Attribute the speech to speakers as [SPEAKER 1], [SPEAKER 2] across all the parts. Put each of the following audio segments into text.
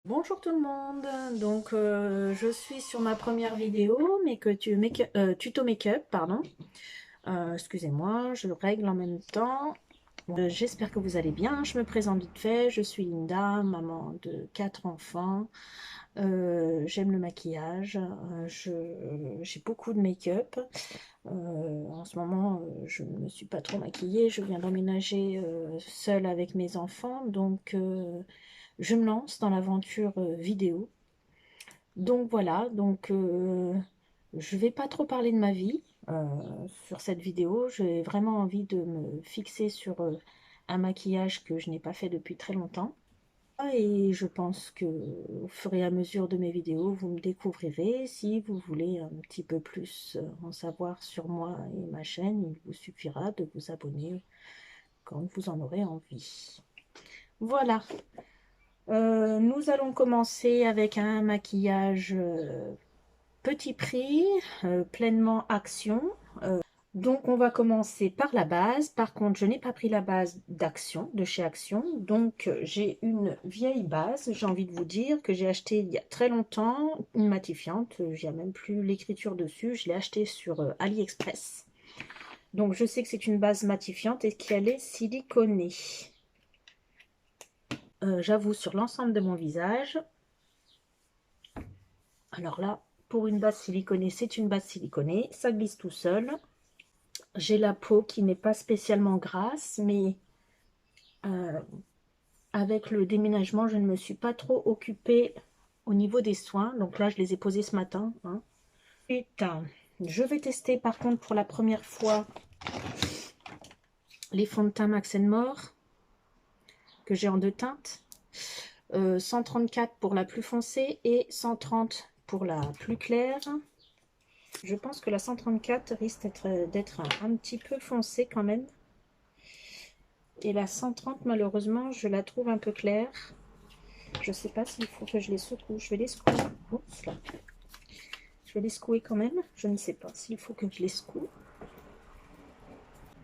[SPEAKER 1] Bonjour tout le monde, donc je suis sur ma première vidéo, mais que tuto make-up, pardon. Excusez-moi, je règle en même temps. J'espère que vous allez bien. Je me présente vite fait, je suis Linda, maman de 4 enfants. J'aime le maquillage, j'ai beaucoup de make-up. En ce moment, je ne me suis pas trop maquillée, je viens d'emménager seule avec mes enfants, donc je me lance dans l'aventure vidéo. Donc voilà, je vais pas trop parler de ma vie sur cette vidéo. J'ai vraiment envie de me fixer sur un maquillage que je n'ai pas fait depuis très longtemps. Et je pense que au fur et à mesure de mes vidéos, vous me découvrirez. Si vous voulez un petit peu plus en savoir sur moi et ma chaîne, il vous suffira de vous abonner quand vous en aurez envie. Voilà. Nous allons commencer avec un maquillage petit prix, pleinement action. Donc on va commencer par la base. Par contre, je n'ai pas pris la base d'Action, de chez Action. Donc j'ai une vieille base, j'ai envie de vous dire, que j'ai acheté il y a très longtemps, une matifiante. J'ai même plus l'écriture dessus. Je l'ai achetée sur AliExpress. Donc je sais que c'est une base matifiante et qu'elle est siliconée. J'avoue sur l'ensemble de mon visage. Alors là, pour une base siliconée, c'est une base siliconée. Ça glisse tout seul. J'ai la peau qui n'est pas spécialement grasse, mais euh, avec le déménagement, je ne me suis pas trop occupée au niveau des soins. Donc là, je les ai posés ce matin. Hein. Je vais tester par contre pour la première fois les fonds de teint Max More que j'ai en deux teintes. 134 pour la plus foncée et 130 pour la plus claire. Je pense que la 134 risque d'être un petit peu foncée quand même. Et la 130, malheureusement, je la trouve un peu claire. Je ne sais pas s'il faut que je les secoue. Je vais les secouer. Oups, là. Je vais les secouer quand même. Je ne sais pas s'il faut que je les secoue.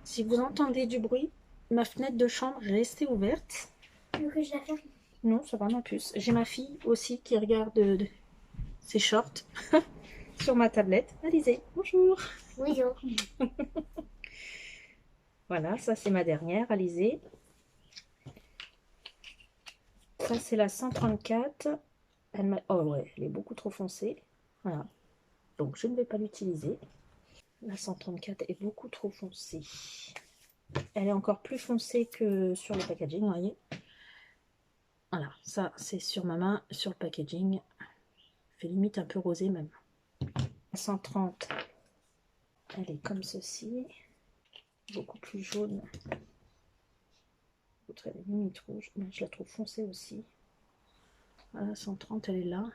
[SPEAKER 1] Si vous entendez du bruit, ma fenêtre de chambre est restée ouverte.
[SPEAKER 2] Tu veux que je la ferme?
[SPEAKER 1] Non, ça va, ma puce. J'ai ma fille aussi qui regarde ses shorts sur ma tablette. Alizé, bonjour.
[SPEAKER 2] Bonjour.
[SPEAKER 1] Voilà, ça c'est ma dernière, Alizé. Ça c'est la 134. Oh ouais, elle est beaucoup trop foncée. Voilà. Donc je ne vais pas l'utiliser. La 134 est beaucoup trop foncée. Elle est encore plus foncée que sur le packaging, vous voyez. Voilà, ça c'est sur ma main, sur le packaging. Fait limite un peu rosé même. La 130, elle est comme ceci. Beaucoup plus jaune. L'autre elle est limite rouge. Mais je la trouve foncée aussi. Voilà, 130, elle est là.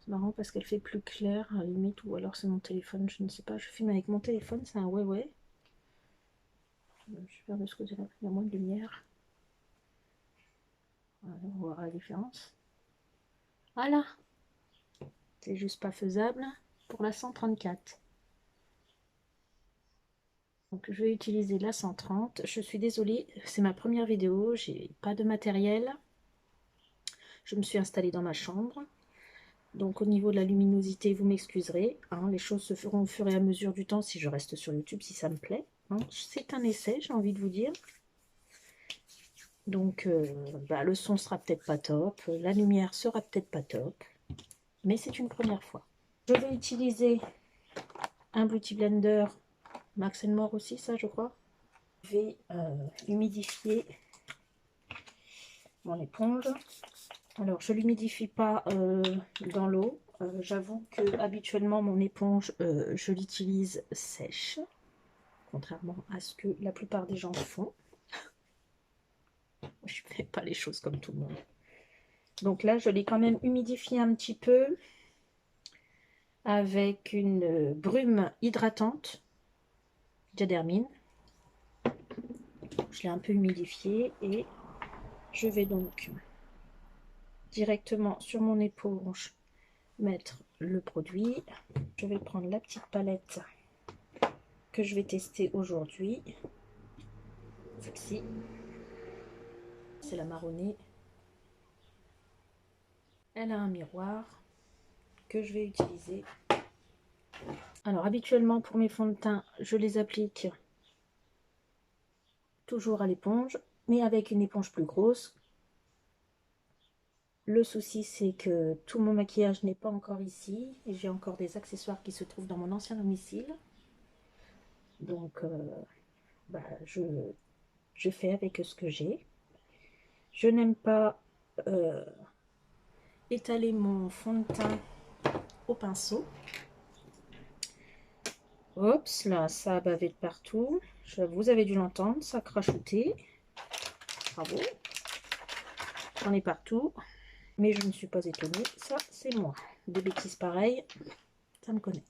[SPEAKER 1] C'est marrant parce qu'elle fait plus clair à la limite, ou alors c'est mon téléphone, je ne sais pas. Je filme avec mon téléphone, c'est un ouais. Je vais faire de ce côté-là, il y a moins de lumière. Voilà, on va voir la différence. Voilà, c'est juste pas faisable pour la 134. Donc je vais utiliser la 130. Je suis désolée, c'est ma première vidéo, j'ai pas de matériel. Je me suis installée dans ma chambre. Donc au niveau de la luminosité, vous m'excuserez. Hein, les choses se feront au fur et à mesure du temps si je reste sur YouTube, si ça me plaît. Hein. C'est un essai, j'ai envie de vous dire. Donc le son sera peut-être pas top, la lumière sera peut-être pas top, mais c'est une première fois. Je vais utiliser un Beauty Blender Max More aussi, ça je crois. Je vais humidifier mon éponge. Alors je l'humidifie pas dans l'eau. J'avoue que habituellement mon éponge je l'utilise sèche, contrairement à ce que la plupart des gens font. Je ne fais pas les choses comme tout le monde. Donc là je l'ai quand même humidifié un petit peu avec une brume hydratante Diadermine. Je l'ai un peu humidifié et je vais donc directement sur mon éponge mettre le produit. Je vais prendre la petite palette que je vais tester aujourd'hui. celle-ci. C'est la marronnée. Elle a un miroir que je vais utiliser. Alors habituellement pour mes fonds de teint, je les applique toujours à l'éponge, mais avec une éponge plus grosse. Le souci, c'est que tout mon maquillage n'est pas encore ici et j'ai encore des accessoires qui se trouvent dans mon ancien domicile. Donc, bah, je fais avec ce que j'ai. Je n'aime pas étaler mon fond de teint au pinceau. Oups, là, ça a bavé de partout. Vous avez dû l'entendre, ça a crachoté. Bravo. J'en ai partout. Mais je ne suis pas étonnée, ça c'est moi. Des bêtises pareilles, ça me connaît.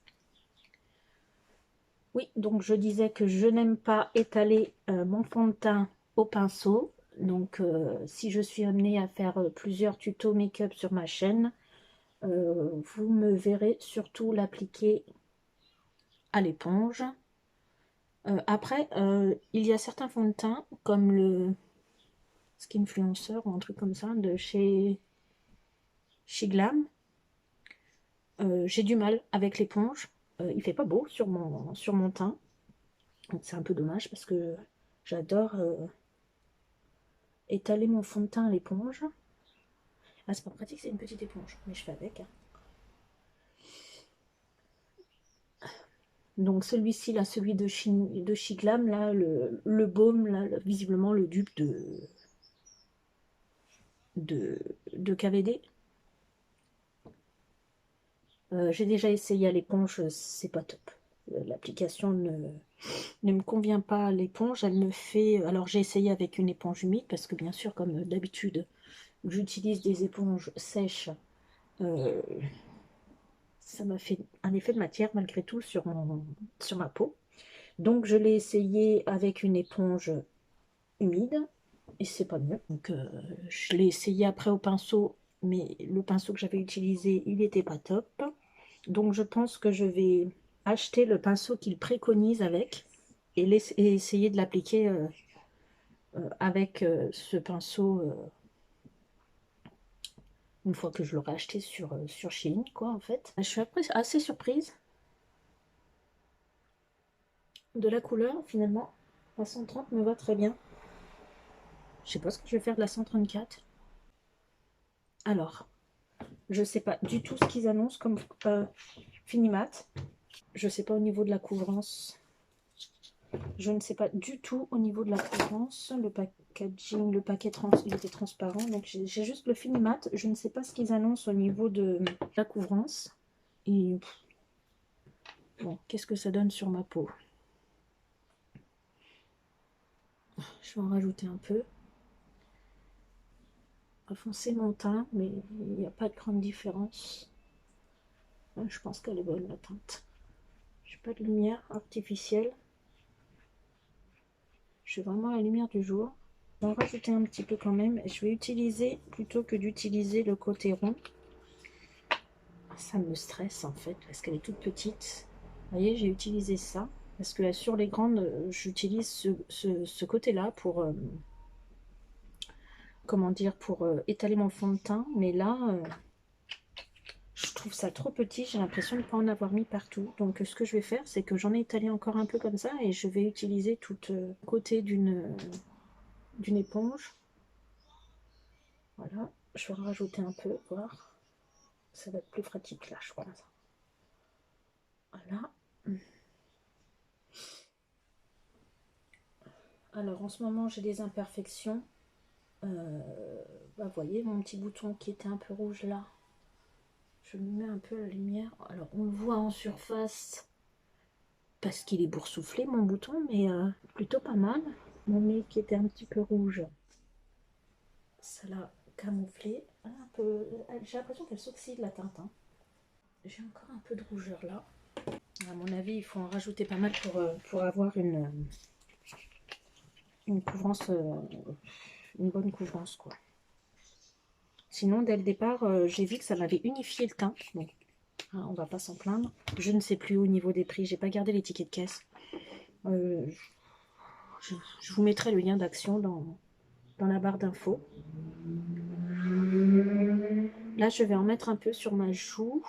[SPEAKER 1] Oui, donc je disais que je n'aime pas étaler mon fond de teint au pinceau. Donc si je suis amenée à faire plusieurs tutos make-up sur ma chaîne, vous me verrez surtout l'appliquer à l'éponge. Après, il y a certains fonds de teint, comme le Skinfluencer ou un truc comme ça, de chez Glam. J'ai du mal avec l'éponge. Il fait pas beau sur mon teint. Donc c'est un peu dommage parce que j'adore étaler mon fond de teint à l'éponge. Ah, c'est pas pratique, c'est une petite éponge, mais je fais avec. Hein. Donc celui-ci, là, celui de chez Glam, là, le baume, là, visiblement le dupe de KVD. J'ai déjà essayé à l'éponge, c'est pas top. L'application ne me convient pas à l'éponge. Elle me fait... Alors j'ai essayé avec une éponge humide parce que bien sûr, comme d'habitude, j'utilise des éponges sèches. Ça m'a fait un effet de matière malgré tout sur ma peau. Donc je l'ai essayé avec une éponge humide et c'est pas mieux. Donc je l'ai essayé après au pinceau, mais le pinceau que j'avais utilisé, il n'était pas top. Donc je pense que je vais acheter le pinceau qu'il préconise avec et essayer de l'appliquer avec ce pinceau une fois que je l'aurai acheté sur Shein, quoi, en fait. Je suis assez surprise de la couleur, finalement. La 130 me va très bien. Je sais pas ce que je vais faire de la 134. Alors, je sais pas du tout ce qu'ils annoncent comme Finimat. Je sais pas au niveau de la couvrance. Je ne sais pas du tout au niveau de la couvrance. Le packaging, le paquet il était transparent. Donc j'ai juste le Finimat. Je ne sais pas ce qu'ils annoncent au niveau de la couvrance. Et bon, qu'est-ce que ça donne sur ma peau? Je vais en rajouter un peu. À foncer mon teint, mais il n'y a pas de grande différence. Je pense qu'elle est bonne la teinte. J'ai pas de lumière artificielle. Je suis vraiment à la lumière du jour. Je vais en rajouter un petit peu quand même. Je vais utiliser, plutôt que d'utiliser le côté rond. Ça me stresse en fait, parce qu'elle est toute petite. Vous voyez, j'ai utilisé ça. Parce que sur les grandes, j'utilise ce côté-là pour... comment dire, pour étaler mon fond de teint. Mais là, je trouve ça trop petit. J'ai l'impression de ne pas en avoir mis partout. Donc ce que je vais faire, c'est que j'en ai étalé encore un peu comme ça. Et je vais utiliser tout côté d'une éponge. Voilà. Je vais en rajouter un peu, voir. Ça va être plus pratique là, je pense. Voilà. Alors en ce moment, j'ai des imperfections. Bah, vous voyez mon petit bouton qui était un peu rouge là. Je me mets un peu la lumière. Alors on le voit en surface parce qu'il est boursouflé mon bouton, mais plutôt pas mal. Mon nez qui était un petit peu rouge, ça l'a camouflé. Un peu... J'ai l'impression qu'elle s'oxyde la teinte. Hein. J'ai encore un peu de rougeur là. À mon avis, il faut en rajouter pas mal pour avoir une couvrance, une bonne couvrance quoi. Sinon, dès le départ, j'ai vu que ça m'avait unifié le teint. Bon, hein, on va pas s'en plaindre. Je ne sais plus au niveau des prix. J'ai pas gardé les tickets de caisse. je vous mettrai le lien d'Action dans la barre d'infos. Là, je vais en mettre un peu sur ma joue,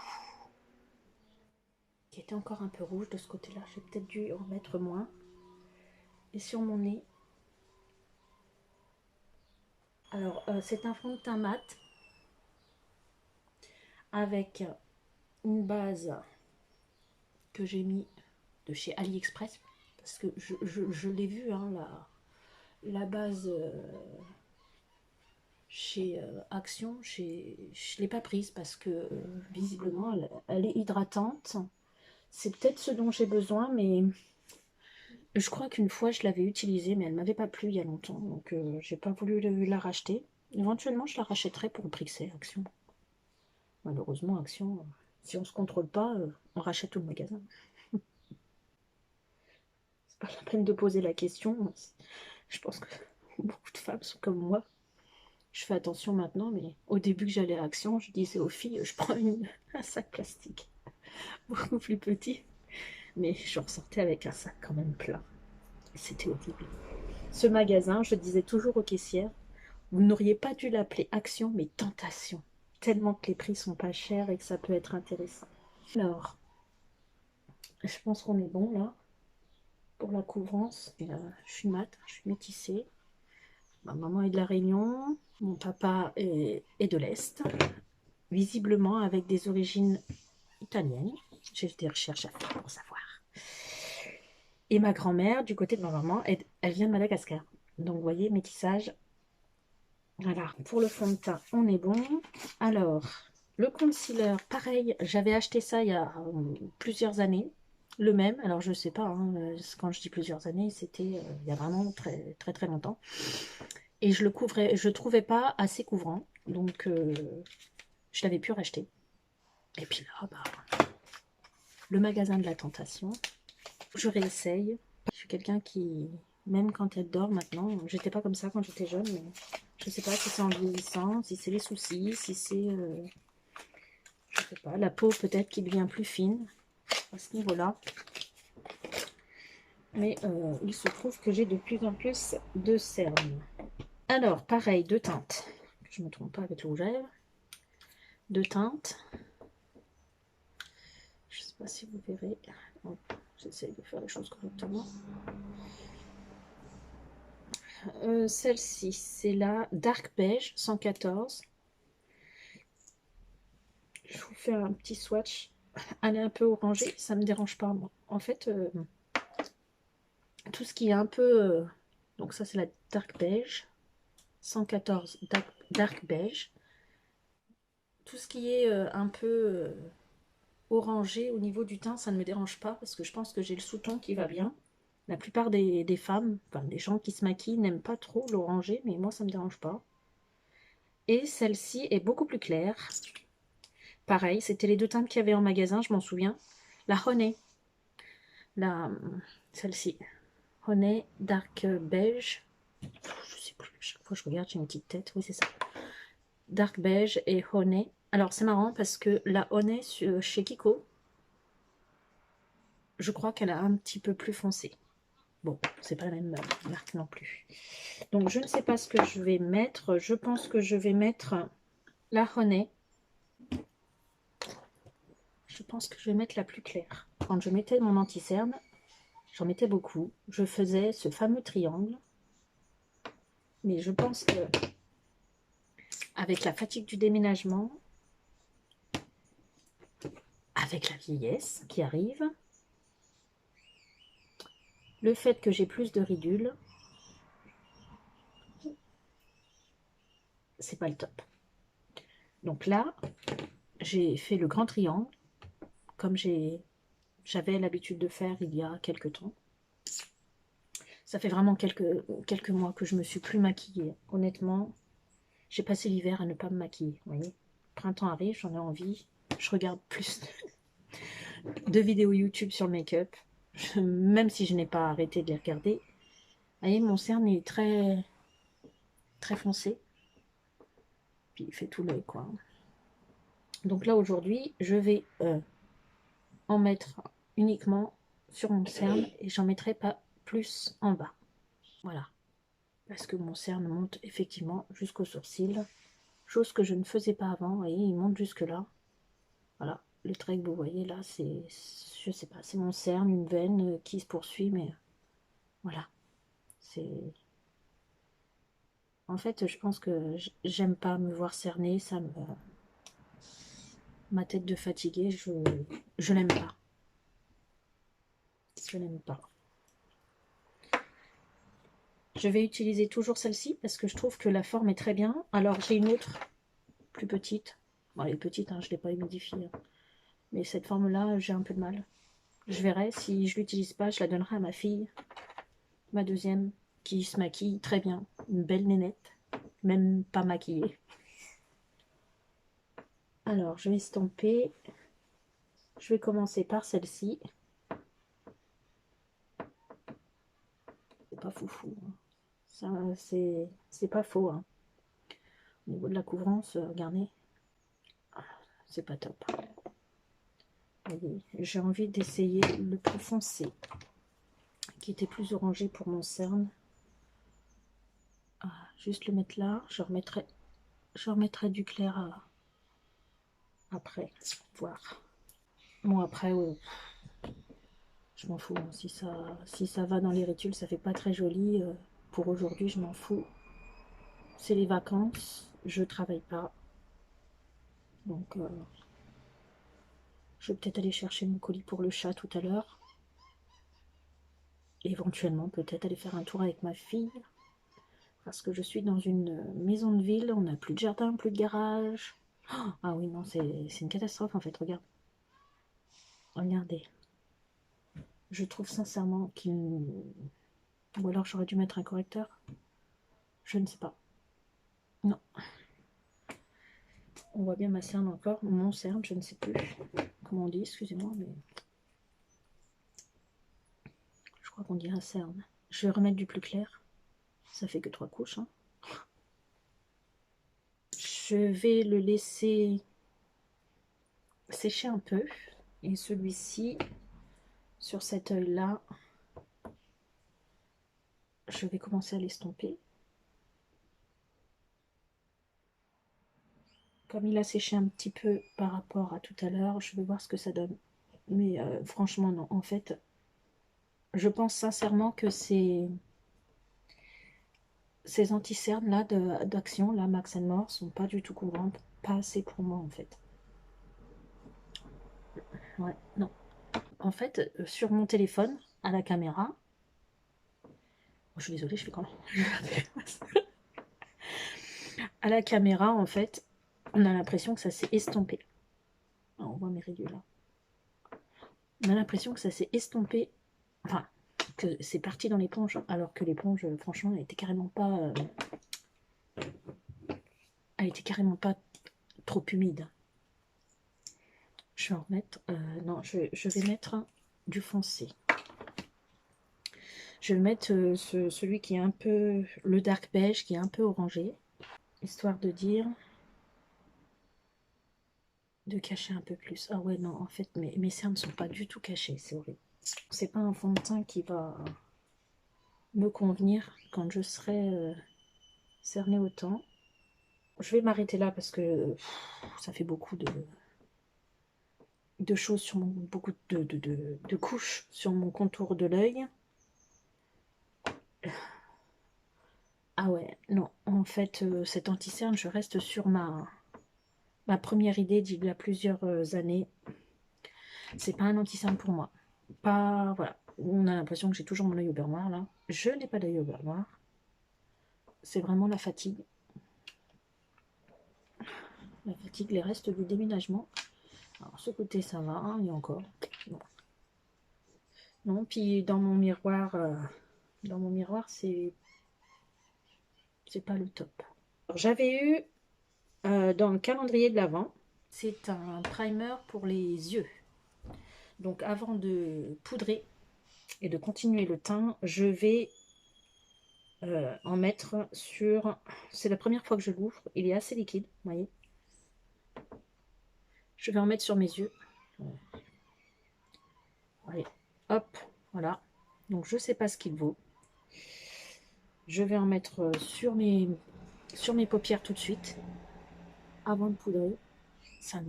[SPEAKER 1] qui était encore un peu rouge de ce côté-là. J'ai peut-être dû en mettre moins. Et sur mon nez. Alors, c'est un fond de teint mat avec une base que j'ai mis de chez AliExpress. Parce que je l'ai vu, hein, la base chez Action, je ne l'ai pas prise parce que visiblement, elle est hydratante. C'est peut-être ce dont j'ai besoin, mais je crois qu'une fois, je l'avais utilisée, mais elle ne m'avait pas plu il y a longtemps. Donc, j'ai pas voulu la racheter. Éventuellement, je la rachèterai pour le prix que c'est, Action. Malheureusement, Action, si on ne se contrôle pas, on rachète tout le magasin. C'est pas la peine de poser la question. Je pense que beaucoup de femmes sont comme moi. Je fais attention maintenant, mais au début que j'allais à Action, je disais aux filles, je prends un sac plastique beaucoup plus petit. Mais je ressortais avec un sac quand même plein. C'était horrible. Ce magasin, je disais toujours aux caissières, vous n'auriez pas dû l'appeler Action, mais Tentation. Tellement que les prix sont pas chers et que ça peut être intéressant. Alors, je pense qu'on est bon là. Pour la couvrance, je suis mat, je suis métissée. Ma maman est de la Réunion, mon papa est de l'Est, visiblement avec des origines italiennes. J'ai des recherches à faire pour savoir. Et ma grand-mère, du côté de ma maman, elle vient de Madagascar. Donc, vous voyez, métissage. Voilà, pour le fond de teint, on est bon. Alors, le concealer, pareil, j'avais acheté ça il y a plusieurs années. Le même, alors je sais pas, hein, quand je dis plusieurs années, c'était il y a vraiment très très très longtemps. Et je le trouvais pas assez couvrant, donc je l'avais pu racheter. Et puis là, bah, le magasin de la tentation, je réessaye. Je suis quelqu'un qui, même quand elle dort maintenant, j'étais pas comme ça quand j'étais jeune, mais je sais pas si c'est en vieillissant, si c'est les soucis, si c'est, je sais pas, la peau peut-être qui devient plus fine à ce niveau-là. Mais il se trouve que j'ai de plus en plus de cernes. Alors, pareil, deux teintes. Je ne me trompe pas avec le rouge à lèvres. Deux teintes. Je ne sais pas si vous verrez. J'essaie de faire les choses correctement. Celle-ci, c'est la Dark Beige 114. Je vous fais un petit swatch. Elle est un peu orangée, ça ne me dérange pas, moi. En fait, tout ce qui est un peu... donc ça, c'est la Dark Beige. 114 dark beige. Tout ce qui est un peu orangé au niveau du teint, ça ne me dérange pas parce que je pense que j'ai le sous-ton qui va bien. La plupart des femmes, enfin des gens qui se maquillent n'aiment pas trop l'orangé, mais moi ça ne me dérange pas. Et celle-ci est beaucoup plus claire. Pareil, c'était les deux teintes qu'il y avait en magasin, je m'en souviens. La Honey, celle-ci, Honey Dark Beige. Je sais plus, chaque fois que je regarde j'ai une petite tête, oui c'est ça. Dark Beige et Honey. Alors c'est marrant parce que la Honey chez Kiko, je crois qu'elle a un petit peu plus foncé. Bon, c'est pas la même marque non plus. Donc je ne sais pas ce que je vais mettre. Je pense que je vais mettre la Honey. Je pense que je vais mettre la plus claire. Quand je mettais mon anti-cerne, j'en mettais beaucoup. Je faisais ce fameux triangle. Mais je pense que avec la fatigue du déménagement, avec la vieillesse qui arrive, le fait que j'ai plus de ridules, c'est pas le top. Donc là, j'ai fait le grand triangle, comme j'avais l'habitude de faire il y a quelques temps. Ça fait vraiment quelques mois que je me suis plus maquillée. Honnêtement, j'ai passé l'hiver à ne pas me maquiller. Vous voyez, printemps arrive, j'en ai envie. Je regarde plus de vidéos YouTube sur le make-up, même si je n'ai pas arrêté de les regarder. Vous voyez, mon cerne est très très foncé. Puis il fait tout l'œil, quoi. Donc là, aujourd'hui, je vais en mettre uniquement sur mon cerne et j'en mettrai pas plus en bas. Voilà. Parce que mon cerne monte effectivement jusqu'au sourcil. Chose que je ne faisais pas avant. Et il monte jusque là. Voilà. Le trait que vous voyez là, c'est... Je sais pas, c'est mon cerne, une veine qui se poursuit. Mais voilà. C'est... En fait, je pense que j'aime pas me voir cerner. Ça me... Ma tête de fatiguée, je l'aime pas. Je n'aime pas. Je vais utiliser toujours celle-ci parce que je trouve que la forme est très bien. Alors j'ai une autre plus petite. Bon, elle est petite, hein, je ne l'ai pas modifiée. Mais cette forme-là, j'ai un peu de mal. Je verrai. Si je l'utilise pas, je la donnerai à ma fille. Ma deuxième, qui se maquille très bien. Une belle nénette. Même pas maquillée. Alors, je vais estomper. Je vais commencer par celle-ci. C'est pas foufou. Ça, c'est pas faux. Hein. Au niveau de la couvrance, regardez. C'est pas top. J'ai envie d'essayer le plus foncé, qui était plus orangé pour mon cerne. Ah, juste le mettre là. Je remettrai du clair après. Voir. Bon, après, je m'en fous. Hein. Si ça va dans les rituels, ça fait pas très joli. Pour aujourd'hui, je m'en fous. C'est les vacances. Je travaille pas. Donc, je vais peut-être aller chercher mon colis pour le chat tout à l'heure. Éventuellement, peut-être aller faire un tour avec ma fille. Parce que je suis dans une maison de ville. On n'a plus de jardin, plus de garage. Oh, ah oui, non, c'est une catastrophe en fait. Regarde. Regardez. Je trouve sincèrement qu'il... Ou alors j'aurais dû mettre un correcteur. Je ne sais pas. Non. On voit bien ma cerne encore. Mon cerne, je ne sais plus. Comment on dit, excusez-moi, mais... Je crois qu'on dit un cerne. Je vais remettre du plus clair. Ça fait que 3 couches. Hein. Je vais le laisser sécher un peu. Et celui-ci, sur cet œil-là, je vais commencer à l'estomper. Comme il a séché un petit peu par rapport à tout à l'heure, je vais voir ce que ça donne. Mais franchement, non. En fait, je pense sincèrement que ces anti-cernes là d'Action, là, Max More, sont pas du tout courantes. Pas assez pour moi, en fait. Ouais, non. En fait, sur mon téléphone, à la caméra... Oh, je suis désolée, je fais quand à la caméra, en fait, on a l'impression que ça s'est estompé. Alors, on voit mes rayures là. On a l'impression que ça s'est estompé. Enfin, que c'est parti dans l'éponge, alors que l'éponge, franchement, elle était carrément pas trop humide. Je vais en remettre. Non, je vais mettre du foncé. Je vais mettre celui qui est un peu le dark beige, qui est un peu orangé, histoire de dire de cacher un peu plus. Ah ouais, non, en fait, mes cernes ne sont pas du tout cachées, c'est horrible. C'est pas un fond de teint qui va me convenir quand je serai cernée autant. Je vais m'arrêter là parce que ça fait beaucoup de choses sur mon... beaucoup de couches sur mon contour de l'œil. Ah ouais, non, en fait, cet anti-cerne, je reste sur ma première idée d'il y a plusieurs années. C'est pas un anti-cerne pour moi. Pas, voilà, on a l'impression que j'ai toujours mon œil au beurre noir, là. Je n'ai pas d'œil au beurre noir. C'est vraiment la fatigue. La fatigue, les restes du déménagement. Alors, ce côté, ça va, hein, et encore. Non. Non, puis dans mon miroir, c'est pas le top. J'avais eu dans le calendrier de l'Avent, c'est un primer pour les yeux. Donc avant de poudrer et de continuer le teint, je vais en mettre sur... C'est la première fois que je l'ouvre, il est assez liquide, vous voyez. Je vais en mettre sur mes yeux. Allez, hop, voilà. Donc je sais pas ce qu'il vaut. Je vais en mettre sur mes paupières tout de suite, avant de poudrer. Ça,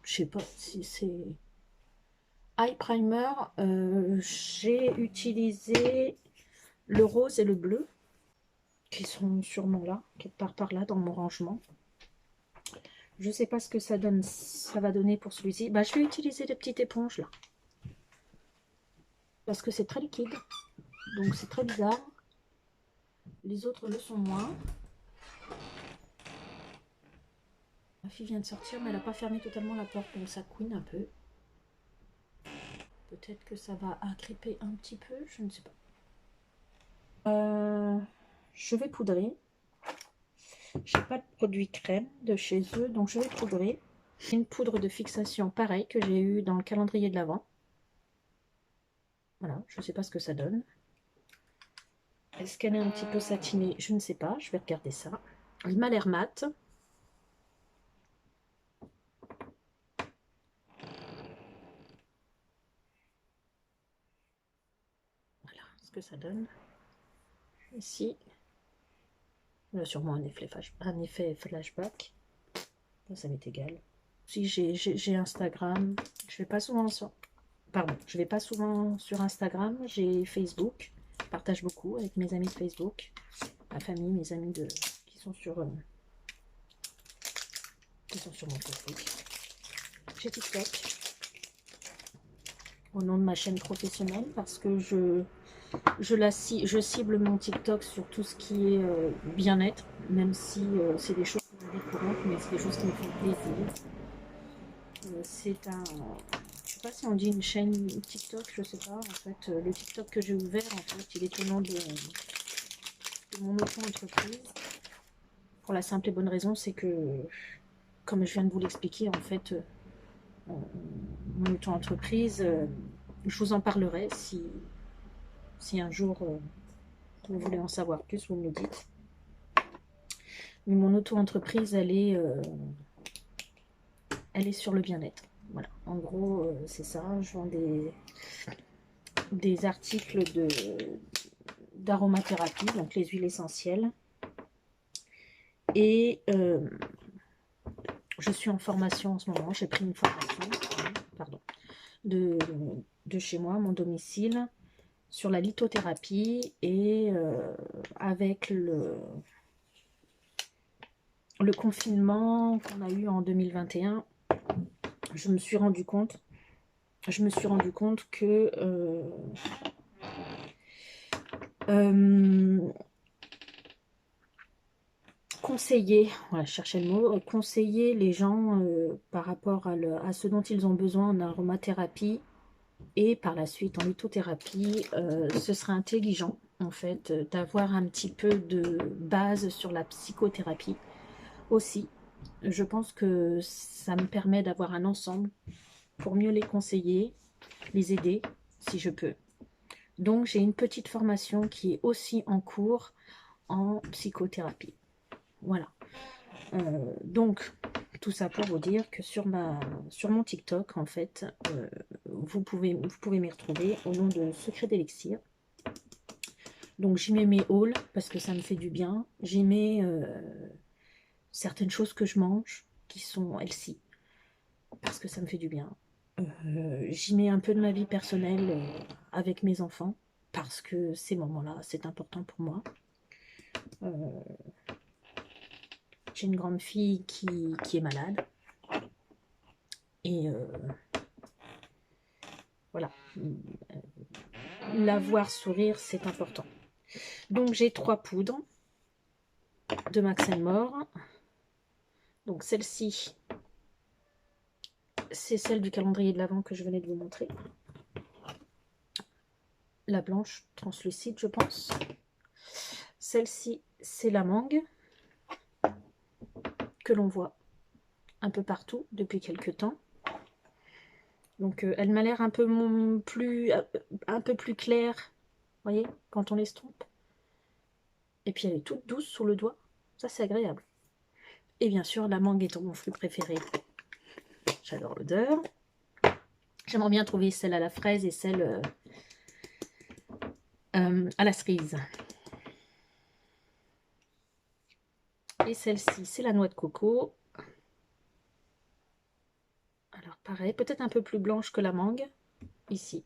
[SPEAKER 1] je sais pas si c'est... Eye primer, j'ai utilisé le rose et le bleu, qui sont sûrement là, quelque part par là, dans mon rangement. Je sais pas ce que ça donne, ça va donner pour celui-ci. Bah, je vais utiliser les petites éponges là. Parce que c'est très liquide. Donc c'est très bizarre. Les autres le sont moins. Ma fille vient de sortir, mais elle n'a pas fermé totalement la porte, donc ça couine un peu. Peut-être que ça va agripper un petit peu, je ne sais pas. Je vais poudrer. J'ai pas de produit crème de chez eux, donc je vais poudrer. Une poudre de fixation pareil que j'ai eu dans le calendrier de l'Avent. Voilà, je ne sais pas ce que ça donne. Est-ce qu'elle est un petit peu satinée? Je ne sais pas, je vais regarder ça. Il m'a l'air mat. Voilà ce que ça donne. Ici, il y a sûrement un effet flashback. Ça m'est égal. Si j'ai Instagram, je vais pas souvent sur... Pardon, je vais pas souvent sur Instagram. J'ai Facebook. Je partage beaucoup avec mes amis de Facebook. Ma famille, mes amis qui sont sur mon Facebook. J'ai TikTok au nom de ma chaîne professionnelle parce que je cible mon TikTok sur tout ce qui est bien-être, même si c'est des choses courantes, mais c'est des choses qui me font plaisir. C'est un... Je sais pas si on dit une chaîne TikTok, je sais pas. En fait, le TikTok que j'ai ouvert, en fait, il est au nom de mon auto-entreprise. Pour la simple et bonne raison, c'est que, comme je viens de vous l'expliquer, en fait, mon auto-entreprise, je vous en parlerai si un jour vous voulez en savoir plus, vous me le dites. Mais mon auto-entreprise, elle est sur le bien-être. Voilà, en gros, c'est ça. Je vends des articles d'aromathérapie, donc les huiles essentielles. Et je suis en formation en ce moment. J'ai pris une formation de chez moi, mon domicile, sur la lithothérapie. Et avec le confinement qu'on a eu en 2021, je me suis rendu compte que conseiller, voilà, je cherchais le mot, conseiller les gens par rapport à ce dont ils ont besoin en aromathérapie et par la suite en lithothérapie, ce serait intelligent en fait d'avoir un petit peu de base sur la psychothérapie aussi. Je pense que ça me permet d'avoir un ensemble pour mieux les conseiller, les aider si je peux. Donc j'ai une petite formation qui est aussi en cours en psychothérapie. Voilà. Donc tout ça pour vous dire que sur mon TikTok, en fait, vous pouvez m'y retrouver au nom de Secret d'Élixir. Donc j'y mets mes hauls parce que ça me fait du bien. J'y mets certaines choses que je mange qui sont healthy parce que ça me fait du bien. J'y mets un peu de ma vie personnelle avec mes enfants parce que ces moments-là, c'est important pour moi. J'ai une grande fille qui est malade. Et voilà. La voir sourire, c'est important. Donc j'ai 3 poudres de Max & More. Donc celle-ci, c'est celle du calendrier de l'Avent que je venais de vous montrer. La blanche translucide, je pense. Celle-ci, c'est la mangue que l'on voit un peu partout depuis quelques temps. Donc elle m'a l'air un peu plus claire, vous voyez, quand on l'estompe. Et puis elle est toute douce sous le doigt, ça c'est agréable. Et bien sûr, la mangue étant mon fruit préféré, j'adore l'odeur. J'aimerais bien trouver celle à la fraise et celle à la cerise. Et celle-ci, c'est la noix de coco. Alors pareil, peut-être un peu plus blanche que la mangue, ici.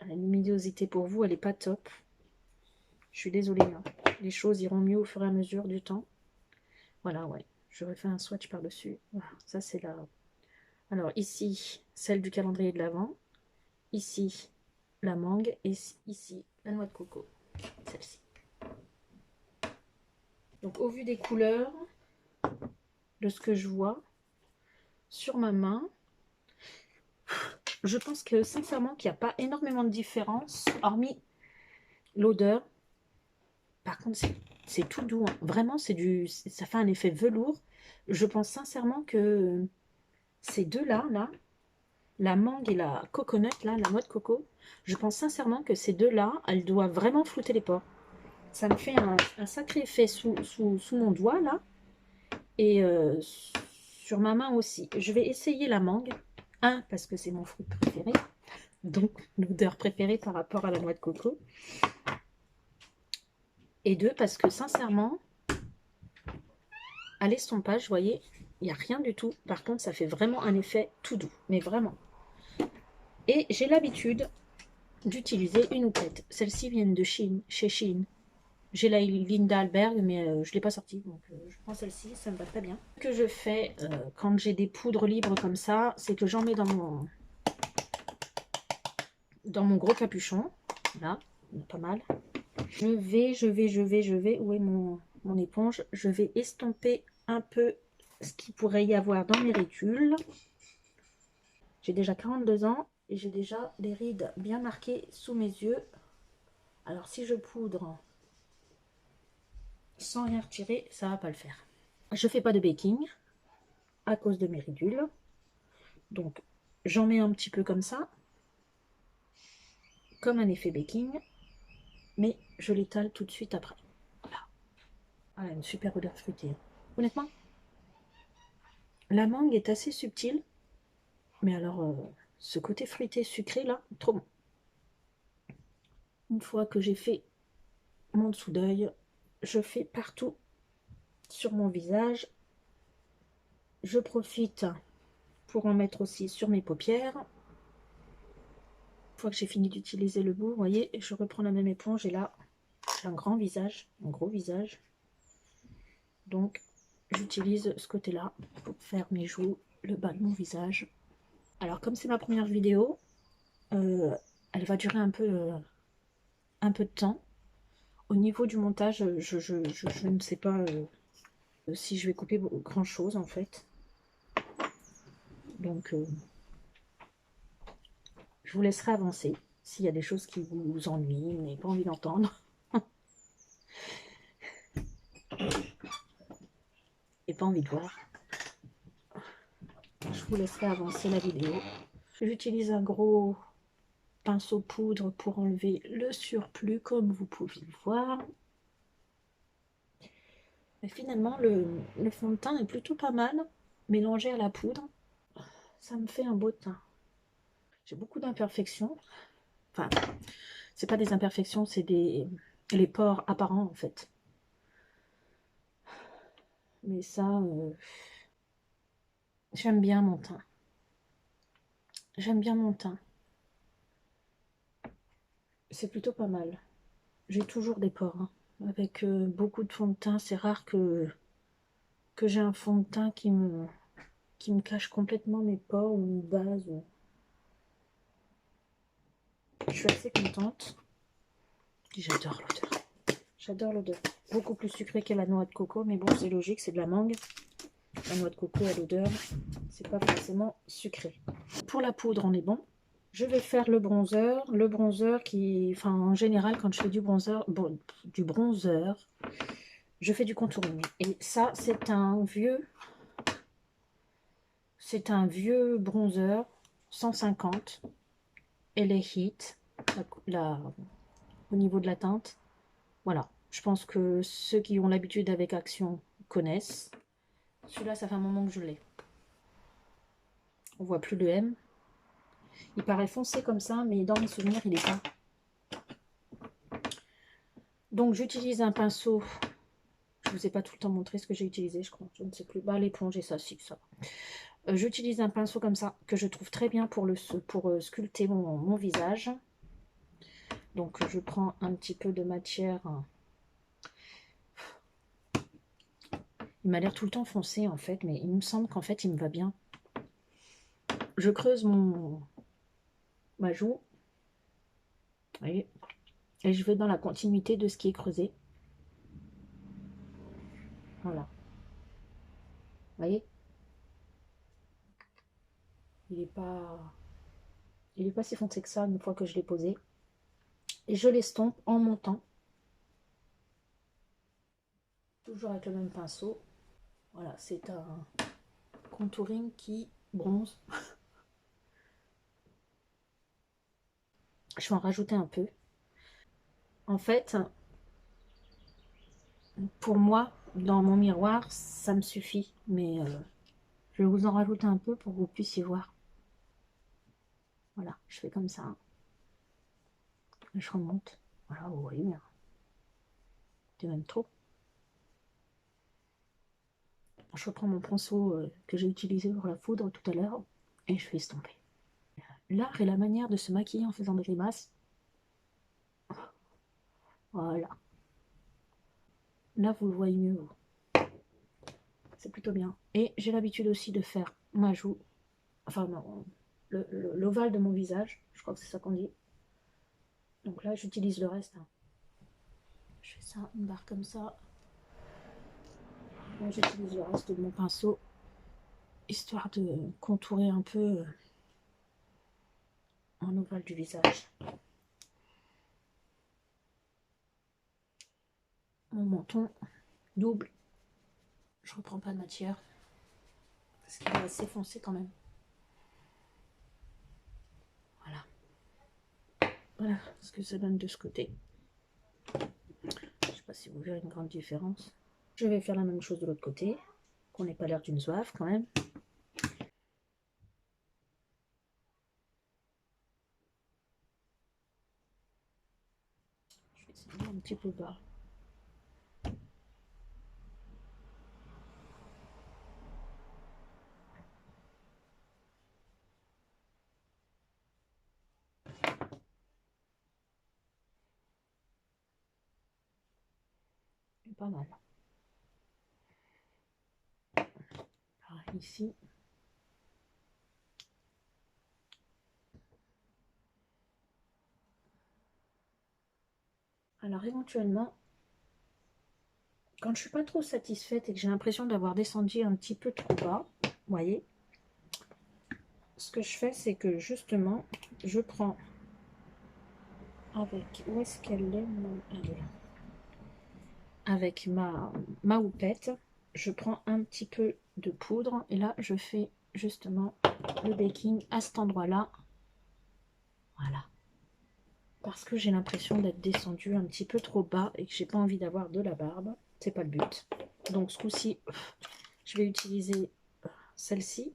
[SPEAKER 1] La luminosité pour vous, elle n'est pas top. Je suis désolée, hein. Les choses iront mieux au fur et à mesure du temps. Voilà, ouais. Je refais un swatch par-dessus. Voilà, ça c'est la... Alors ici, celle du calendrier de l'Avent. Ici, la mangue. Et ici, la noix de coco. Celle-ci. Donc au vu des couleurs, de ce que je vois sur ma main, je pense que sincèrement qu'il n'y a pas énormément de différence, hormis l'odeur. Par contre, c'est tout doux, hein. Vraiment, ça fait un effet velours. Je pense sincèrement que ces deux-là, là, la mangue et la coconut, là, la noix de coco, je pense sincèrement que ces deux-là, elles doivent vraiment flouter les pores. Ça me fait un sacré effet sous mon doigt, là, et sur ma main aussi. Je vais essayer la mangue. Un, parce que c'est mon fruit préféré, donc l'odeur préférée par rapport à la noix de coco. Et deux, parce que sincèrement, à l'estompage, vous voyez, il n'y a rien du tout. Par contre, ça fait vraiment un effet tout doux, mais vraiment. Et j'ai l'habitude d'utiliser une houppette. Celles-ci viennent de Chine, chez Chine. J'ai la Linda Alberg, mais je ne l'ai pas sortie, donc je prends celle-ci, ça me va très bien. Ce que je fais quand j'ai des poudres libres comme ça, c'est que j'en mets dans mon gros capuchon. Là, il y en a pas mal. Je vais, où est mon éponge? Je vais estomper un peu ce qu'il pourrait y avoir dans mes ridules. J'ai déjà 42 ans et j'ai déjà des rides bien marquées sous mes yeux. Alors si je poudre sans rien retirer, ça va pas le faire. Je fais pas de baking à cause de mes ridules. Donc j'en mets un petit peu comme ça, comme un effet baking, mais je l'étale tout de suite après. Voilà. Ah, une super odeur fruitée. Honnêtement, la mangue est assez subtile, mais alors ce côté fruité sucré là, trop bon. Une fois que j'ai fait mon dessous d'œil, je fais partout sur mon visage. Je profite pour en mettre aussi sur mes paupières. Une fois que j'ai fini d'utiliser le bout, vous voyez, je reprends la même éponge et là, j'ai un grand visage, un gros visage. Donc, j'utilise ce côté-là pour faire mes joues, le bas de mon visage. Alors, comme c'est ma première vidéo, elle va durer un peu de temps. Au niveau du montage, je ne sais pas si je vais couper grand chose en fait. Donc je vous laisserai avancer s'il y a des choses qui vous ennuient, vous n'avez pas envie d'entendre. Et pas envie de voir. Je vous laisserai avancer la vidéo. J'utilise un gros pinceau poudre pour enlever le surplus, comme vous pouvez le voir. Et finalement, le fond de teint est plutôt pas mal, mélangé à la poudre. Ça me fait un beau teint. J'ai beaucoup d'imperfections. Enfin, c'est pas des imperfections, c'est les pores apparents en fait. Mais ça, j'aime bien mon teint. J'aime bien mon teint. C'est plutôt pas mal. J'ai toujours des pores, hein. Avec beaucoup de fond de teint, c'est rare que j'ai un fond de teint qui me cache complètement mes pores ou une base. Je suis assez contente. J'adore l'odeur. J'adore l'odeur. Beaucoup plus sucrée que la noix de coco, mais bon, c'est logique, c'est de la mangue. La noix de coco à l'odeur, c'est pas forcément sucré. Pour la poudre, on est bon. Je vais faire le bronzer. Le bronzer qui, enfin, en général, quand je fais du bronzer, je fais du contouring. Et ça, c'est un vieux bronzer 150 LA Heat au niveau de la teinte. Voilà, je pense que ceux qui ont l'habitude avec Action connaissent. Celui-là, ça fait un moment que je l'ai. On voit plus le M. Il paraît foncé comme ça, mais dans mes souvenirs, il est pas. Donc, j'utilise un pinceau. Je vous ai pas tout le temps montré ce que j'ai utilisé, je crois. Je ne sais plus. Bah, l'éponge et ça, si, ça. J'utilise un pinceau comme ça, que je trouve très bien pour sculpter mon visage. Donc, je prends un petit peu de matière. Il m'a l'air tout le temps foncé, en fait, mais il me semble qu'en fait, il me va bien. Je creuse ma joue. Vous voyez, et je vais dans la continuité de ce qui est creusé. Voilà. Vous voyez, il n'est pas si foncé que ça une fois que je l'ai posé. Et je l'estompe en montant. Toujours avec le même pinceau. Voilà, c'est un contouring qui bronze. Je vais en rajouter un peu. En fait, pour moi, dans mon miroir, ça me suffit. Mais je vais vous en rajouter un peu pour que vous puissiez voir. Voilà, je fais comme ça. Je remonte. Voilà, vous voyez bien. C'est même trop. Je reprends mon pinceau que j'ai utilisé pour la poudre tout à l'heure et je fais estomper. L'art et la manière de se maquiller en faisant des grimaces. Voilà. Là, vous le voyez mieux, vous. C'est plutôt bien. Et j'ai l'habitude aussi de faire ma joue, enfin non, l'ovale de mon visage. Je crois que c'est ça qu'on dit. Donc là, j'utilise le reste. Hein. Je fais ça, une barre comme ça. Là, j'utilise le reste de mon pinceau, histoire de contourer un peu en ovale du visage. Mon menton double. Je reprends pas de matière. Parce qu'il est assez foncé quand même. Voilà. Voilà ce que ça donne de ce côté. Je sais pas si vous verrez une grande différence. Je vais faire la même chose de l'autre côté. Qu'on n'ait pas l'air d'une zouave quand même. Je vais essayer un petit peu bas. Pas mal. Pareil ici. Alors éventuellement, quand je suis pas trop satisfaite et que j'ai l'impression d'avoir descendu un petit peu trop bas, vous voyez, ce que je fais, c'est que justement, je prends avec, où est-ce qu'elle est, avec ma houppette, je prends un petit peu de poudre et là, je fais justement le baking à cet endroit-là. Voilà. Parce que j'ai l'impression d'être descendue un petit peu trop bas et que j'ai pas envie d'avoir de la barbe. C'est pas le but. Donc ce coup-ci, je vais utiliser celle-ci,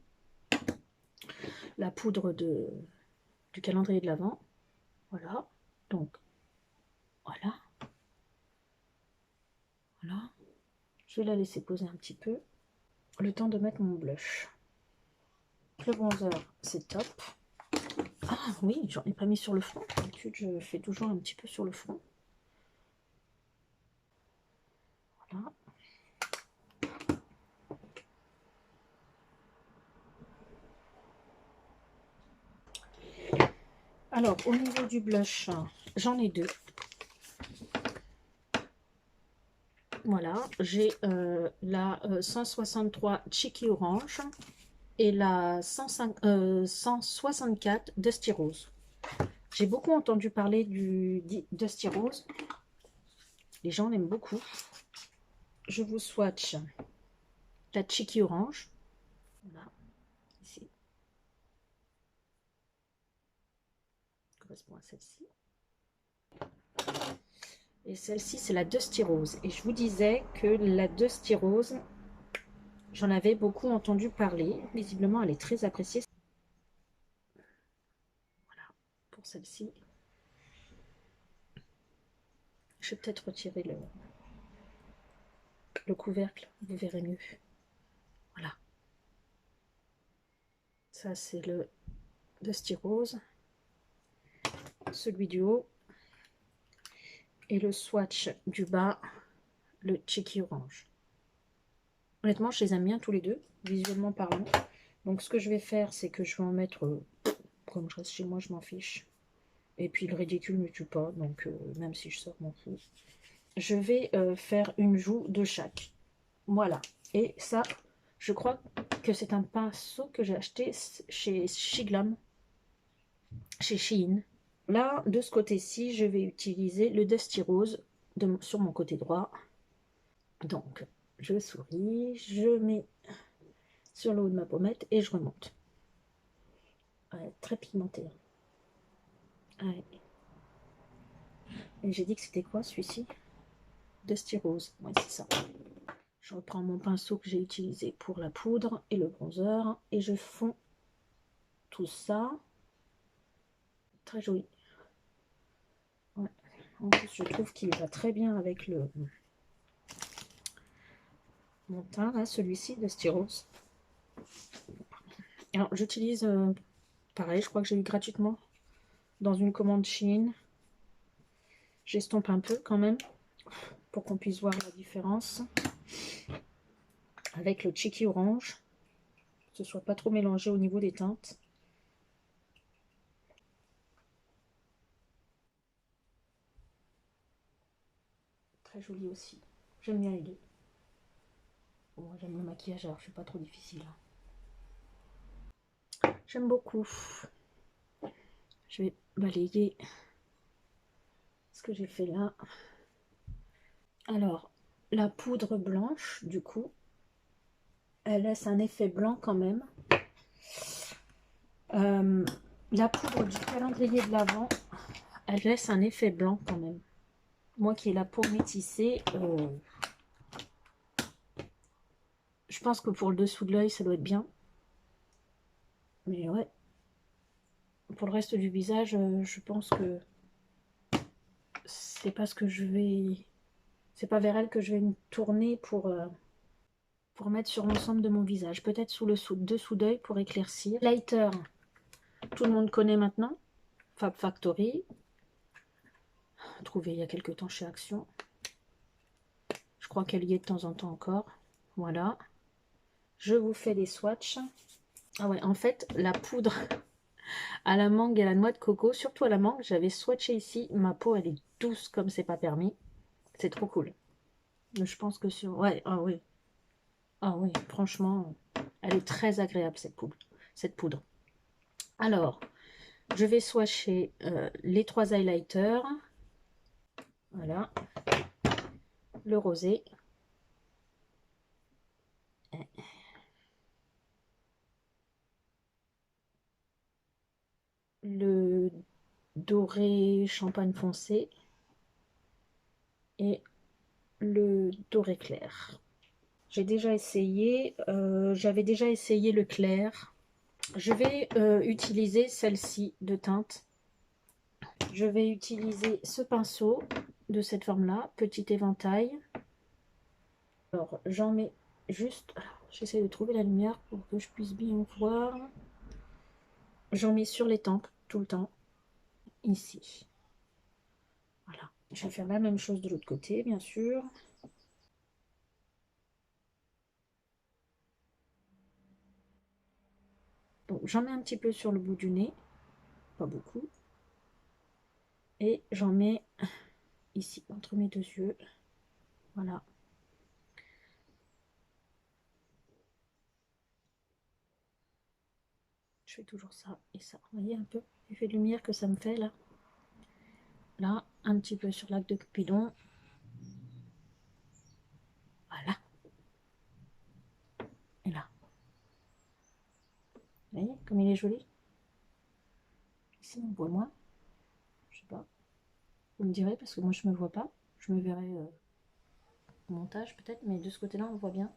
[SPEAKER 1] la poudre du calendrier de l'Avent. Voilà. Donc voilà. Voilà. Je vais la laisser poser un petit peu. Le temps de mettre mon blush. Le bronzer, c'est top. Ah oui, j'en ai pas mis sur le front. D'habitude, je fais toujours un petit peu sur le front. Voilà. Alors, au niveau du blush, j'en ai deux. Voilà, j'ai la 163 Cheeky Orange et la 164 Dusty Rose. J'ai beaucoup entendu parler du Dusty Rose. Les gens l'aiment beaucoup. Je vous swatch la Cheeky Orange. Voilà, ici. Correspond à celle-ci. Et celle-ci, c'est la Dusty Rose. Et je vous disais que la Dusty Rose, j'en avais beaucoup entendu parler. Visiblement, elle est très appréciée. Voilà, pour celle-ci. Je vais peut-être retirer le... le couvercle, vous verrez mieux. Voilà. Ça, c'est le Dusty Rose. Celui du haut. Et le swatch du bas, le Cheeky Orange. Honnêtement, je les aime bien tous les deux, visuellement parlant. Donc, ce que je vais faire, c'est que je vais en mettre... comme je reste chez moi, je m'en fiche. Et puis, le ridicule ne tue pas. Donc, même si je sors, m'en fous. Je vais faire une joue de chaque. Voilà. Et ça, je crois que c'est un pinceau que j'ai acheté chez Shiglam. Chez Shein. Là, de ce côté-ci, je vais utiliser le Dusty Rose sur mon côté droit. Donc, je souris, je mets sur le haut de ma pommette et je remonte. Ouais, très pigmenté. Ouais. Et j'ai dit que c'était quoi celui-ci? Dusty Rose. Oui, c'est ça. Je reprends mon pinceau que j'ai utilisé pour la poudre et le bronzer et je fonds tout ça. Très joli. Ouais. En plus, je trouve qu'il va très bien avec le mon teint, là, celui-ci, Dusty Rose. Alors, j'utilise, pareil, je crois que j'ai eu gratuitement dans une commande Shein. J'estompe un peu quand même pour qu'on puisse voir la différence avec le Cheeky Orange, que ce soit pas trop mélangé au niveau des teintes. Très joli aussi. J'aime bien les deux. Bon, moi j'aime le maquillage, alors je suis pas trop difficile. J'aime beaucoup. Je vais balayer ce que j'ai fait là. Alors, la poudre blanche, du coup, elle laisse un effet blanc quand même. La poudre du calendrier de l'Avent, elle laisse un effet blanc quand même. Moi qui ai la peau métissée, je pense que pour le dessous de l'œil, ça doit être bien. Mais ouais, pour le reste du visage, je pense que c'est pas ce que je vais... C'est pas vers elle que je vais me tourner pour mettre sur l'ensemble de mon visage. Peut-être sous le dessous d'œil pour éclaircir. Lighter, tout le monde connaît maintenant. Fab Factory. Trouvé il y a quelques temps chez Action. Je crois qu'elle y est de temps en temps encore. Voilà. Je vous fais des swatchs. Ah ouais, en fait, la poudre à la mangue et à la noix de coco, surtout à la mangue, j'avais swatché ici. Ma peau, elle est douce comme c'est pas permis. C'est trop cool. Je pense que sur... Ouais, ah oui. Ah oui, franchement, elle est très agréable cette poudre. Alors, je vais swatcher les trois highlighters. Voilà. Le rosé. Le doré champagne foncé. Et le doré clair. J'ai déjà essayé, j'avais déjà essayé le clair. Je vais utiliser celle-ci de teinte. Je vais utiliser ce pinceau de cette forme-là, petit éventail. Alors, j'en mets juste... J'essaie de trouver la lumière pour que je puisse bien voir. J'en mets sur les tempes tout le temps, ici. Voilà. Je vais faire la même chose de l'autre côté, bien sûr. Donc, j'en mets un petit peu sur le bout du nez. Pas beaucoup. Et j'en mets ici, entre mes deux yeux. Voilà. Je fais toujours ça et ça. Vous voyez un peu l'effet de lumière que ça me fait là. Là, un petit peu sur l'arc de Cupidon. Voilà. Et là. Vous voyez comme il est joli. Ici, on voit moins. Je sais pas. Vous me direz parce que moi je me vois pas. Je me verrai au montage peut-être, mais de ce côté-là, on voit bien.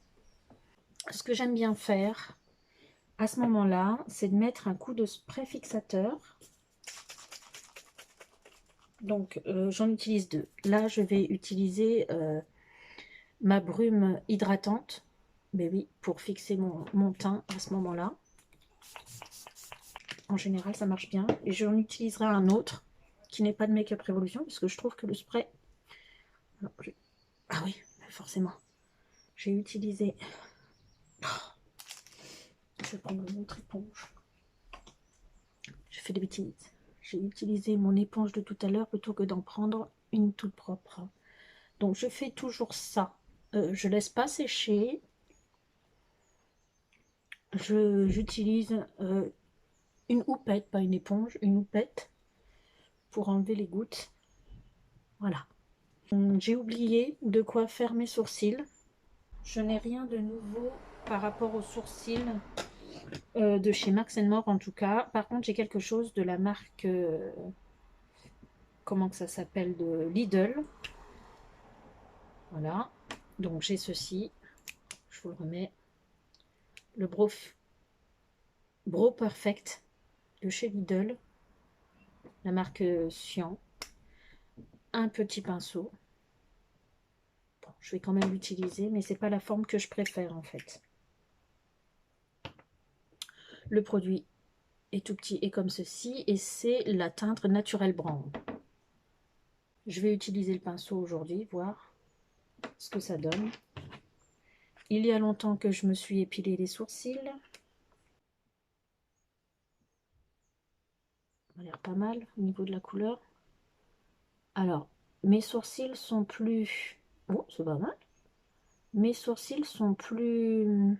[SPEAKER 1] Ce que j'aime bien faire à ce moment-là, c'est de mettre un coup de spray fixateur. Donc, j'en utilise deux. Là, je vais utiliser ma brume hydratante. Mais oui, pour fixer mon teint à ce moment-là. En général, ça marche bien. Et j'en utiliserai un autre qui n'est pas de Make Up Révolution parce que je trouve que le spray... Alors, ah oui, forcément. J'ai utilisé... Je vais prendre une autre éponge. J'ai fait des bêtises. J'ai utilisé mon éponge de tout à l'heure plutôt que d'en prendre une toute propre. Donc, je fais toujours ça. Je laisse pas sécher. J'utilise une houppette, pas une éponge, une houppette pour enlever les gouttes. Voilà. J'ai oublié de quoi faire mes sourcils. Je n'ai rien de nouveau par rapport aux sourcils de chez Max More en tout cas. Par contre, j'ai quelque chose de la marque, comment que ça s'appelle, de Lidl. Voilà. Donc j'ai ceci. Je vous le remets. Le Bro Perfect de chez Lidl. La marque Sian. Un petit pinceau. Bon, je vais quand même l'utiliser, mais c'est pas la forme que je préfère en fait. Le produit est tout petit et comme ceci, et c'est la teinte Natural Brown. Je vais utiliser le pinceau aujourd'hui, voir ce que ça donne. Il y a longtemps que je me suis épilé les sourcils. Ça a l'air pas mal au niveau de la couleur. Alors, mes sourcils sont plus... Oh, c'est pas mal. Mes sourcils sont plus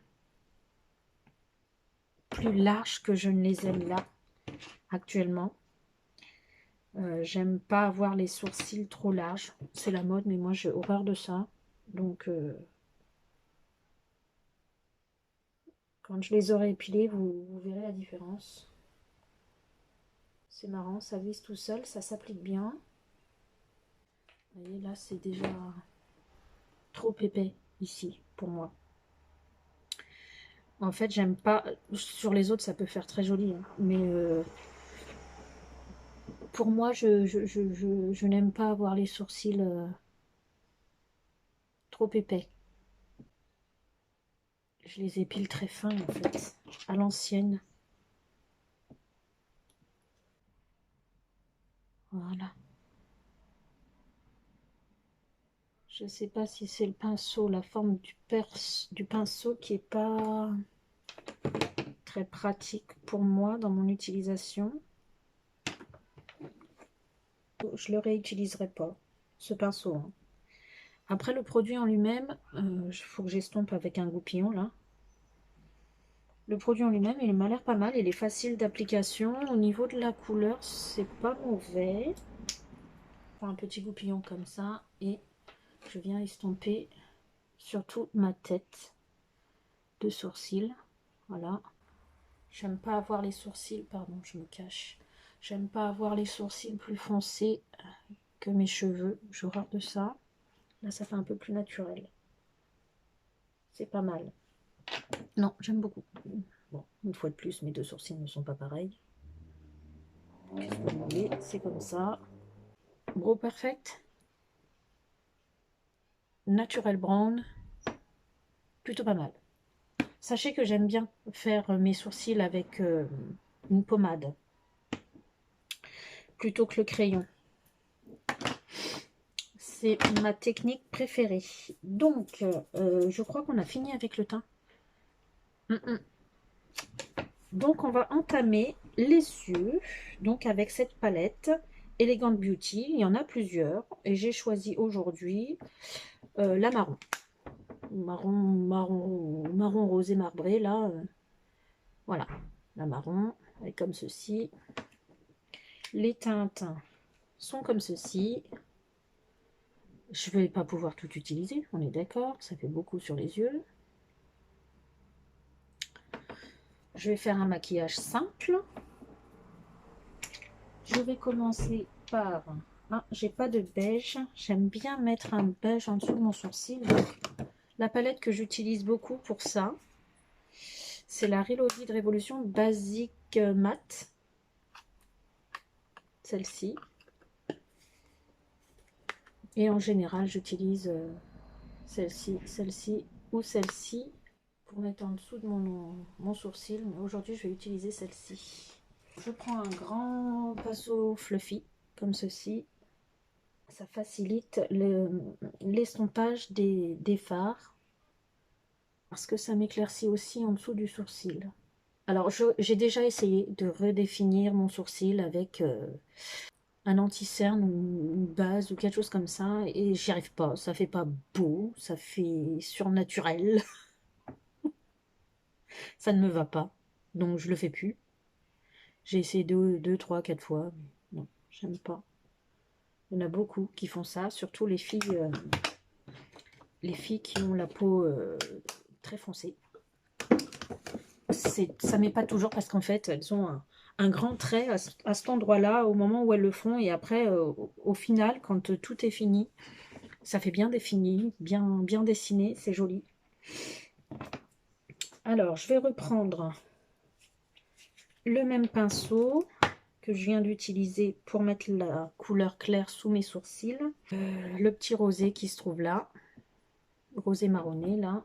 [SPEAKER 1] larges que je ne les aime là, actuellement. J'aime pas avoir les sourcils trop larges. C'est la mode, mais moi j'ai horreur de ça. Donc, quand je les aurai épilés, vous verrez la différence. C'est marrant, ça vise tout seul, ça s'applique bien. Vous voyez, là, c'est déjà trop épais ici, pour moi. En fait, j'aime pas... Sur les autres, ça peut faire très joli, hein, mais pour moi, je n'aime pas avoir les sourcils trop épais. Je les épile très fins, en fait, à l'ancienne. Voilà. Je sais pas si c'est le pinceau, la forme du pinceau qui est pas très pratique pour moi dans mon utilisation. Je le réutiliserai pas, ce pinceau. Hein. Après, le produit en lui-même, il faut que j'estompe avec un goupillon, là. Le produit en lui-même, il m'a l'air pas mal. Il est facile d'application. Au niveau de la couleur, c'est pas mauvais. Un petit goupillon comme ça. Et je viens estomper sur toute ma tête de sourcils. Voilà. J'aime pas avoir les sourcils, pardon, je me cache. J'aime pas avoir les sourcils plus foncés que mes cheveux. J'ai horreur de ça. Là, ça fait un peu plus naturel. C'est pas mal. Non, j'aime beaucoup. Bon, une fois de plus, mes deux sourcils ne sont pas pareils. Qu'est-ce que vous voulez? C'est comme ça. Brow Perfect. Natural Brown. Plutôt pas mal. Sachez que j'aime bien faire mes sourcils avec une pommade. Plutôt que le crayon. C'est ma technique préférée. Donc, je crois qu'on a fini avec le teint. Donc, on va entamer les yeux. Donc, avec cette palette Elegant Beauty. Il y en a plusieurs. Et j'ai choisi aujourd'hui la marron. Marron rosé marbré, là. Voilà, la marron. Elle est comme ceci. Les teintes sont comme ceci. Je ne vais pas pouvoir tout utiliser, on est d'accord, ça fait beaucoup sur les yeux. Je vais faire un maquillage simple. Je vais commencer par... Ah, j'ai pas de beige. J'aime bien mettre un beige en dessous de mon sourcil. Donc, la palette que j'utilise beaucoup pour ça, c'est la Reloaded Revolution Basic Matte. Celle-ci. Et en général, j'utilise celle-ci ou celle-ci pour mettre en dessous de mon sourcil. Mais aujourd'hui, je vais utiliser celle-ci. Je prends un grand pinceau fluffy, comme ceci. Ça facilite l'estompage des fards. Parce que ça m'éclaircit aussi en dessous du sourcil. Alors, j'ai déjà essayé de redéfinir mon sourcil avec un anti-cerne ou une base ou quelque chose comme ça, et j'y arrive pas. Ça fait pas beau, ça fait surnaturel. Ça ne me va pas, donc je le fais plus. J'ai essayé deux, trois, quatre fois, mais non, j'aime pas. Il y en a beaucoup qui font ça, surtout les filles qui ont la peau très foncée. Ça met pas toujours parce qu'en fait, elles ont un grand trait à cet endroit-là au moment où elles le font, et après, au final, quand tout est fini, ça fait bien défini, bien dessiné, c'est joli. Alors, je vais reprendre le même pinceau que je viens d'utiliser pour mettre la couleur claire sous mes sourcils. Le petit rosé qui se trouve là, rosé marronné là.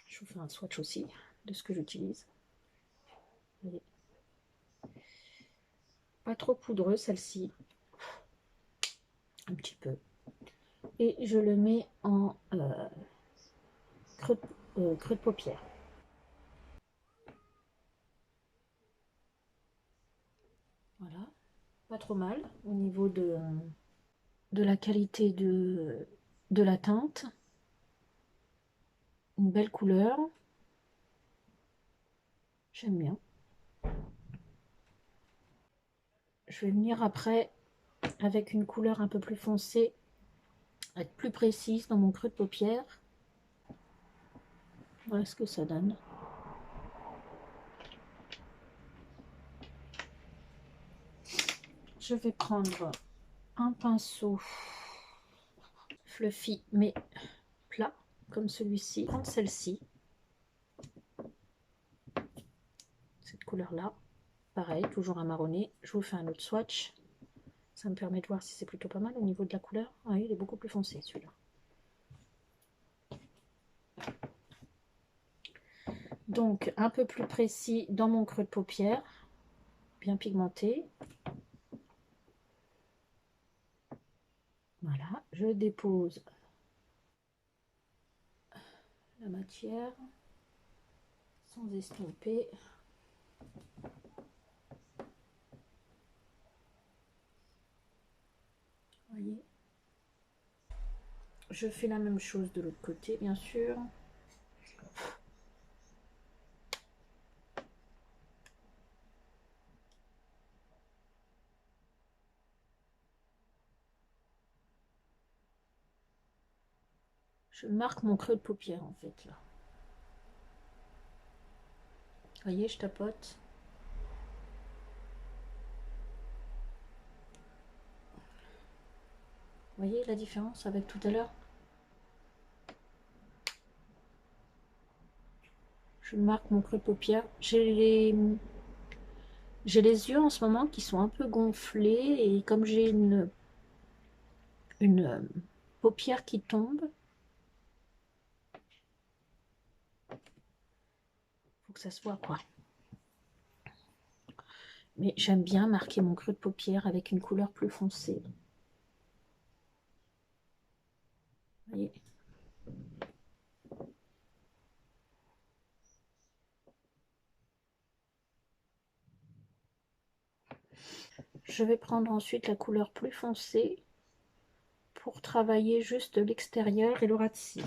[SPEAKER 1] Je vous fais un swatch aussi de ce que j'utilise. Pas trop poudreux celle-ci, un petit peu. Et je le mets en creux de paupière. Voilà, pas trop mal au niveau de la qualité de la teinte. Une belle couleur. J'aime bien. Je vais venir après avec une couleur un peu plus foncée, être plus précise dans mon creux de paupière. Voilà ce que ça donne. Je vais prendre un pinceau fluffy mais plat comme celui-ci. Prendre celle-ci, cette couleur là, pareil, toujours un marronné. Je vous fais un autre swatch, ça me permet de voir si c'est plutôt pas mal au niveau de la couleur. Ah oui, il est beaucoup plus foncé celui-là. Donc un peu plus précis dans mon creux de paupière, bien pigmenté. Voilà, je dépose la matière sans estomper. Voyez, je fais la même chose de l'autre côté, bien sûr. Je marque mon creux de paupière en fait là. Voyez, je tapote. Voyez la différence avec tout à l'heure? Je marque mon creux de paupière. J'ai les yeux en ce moment qui sont un peu gonflés, et comme j'ai une paupière qui tombe, faut que ça se voit quoi. Mais j'aime bien marquer mon creux de paupière avec une couleur plus foncée. Voyez. Je vais prendre ensuite la couleur plus foncée pour travailler juste l'extérieur et le ras de cils.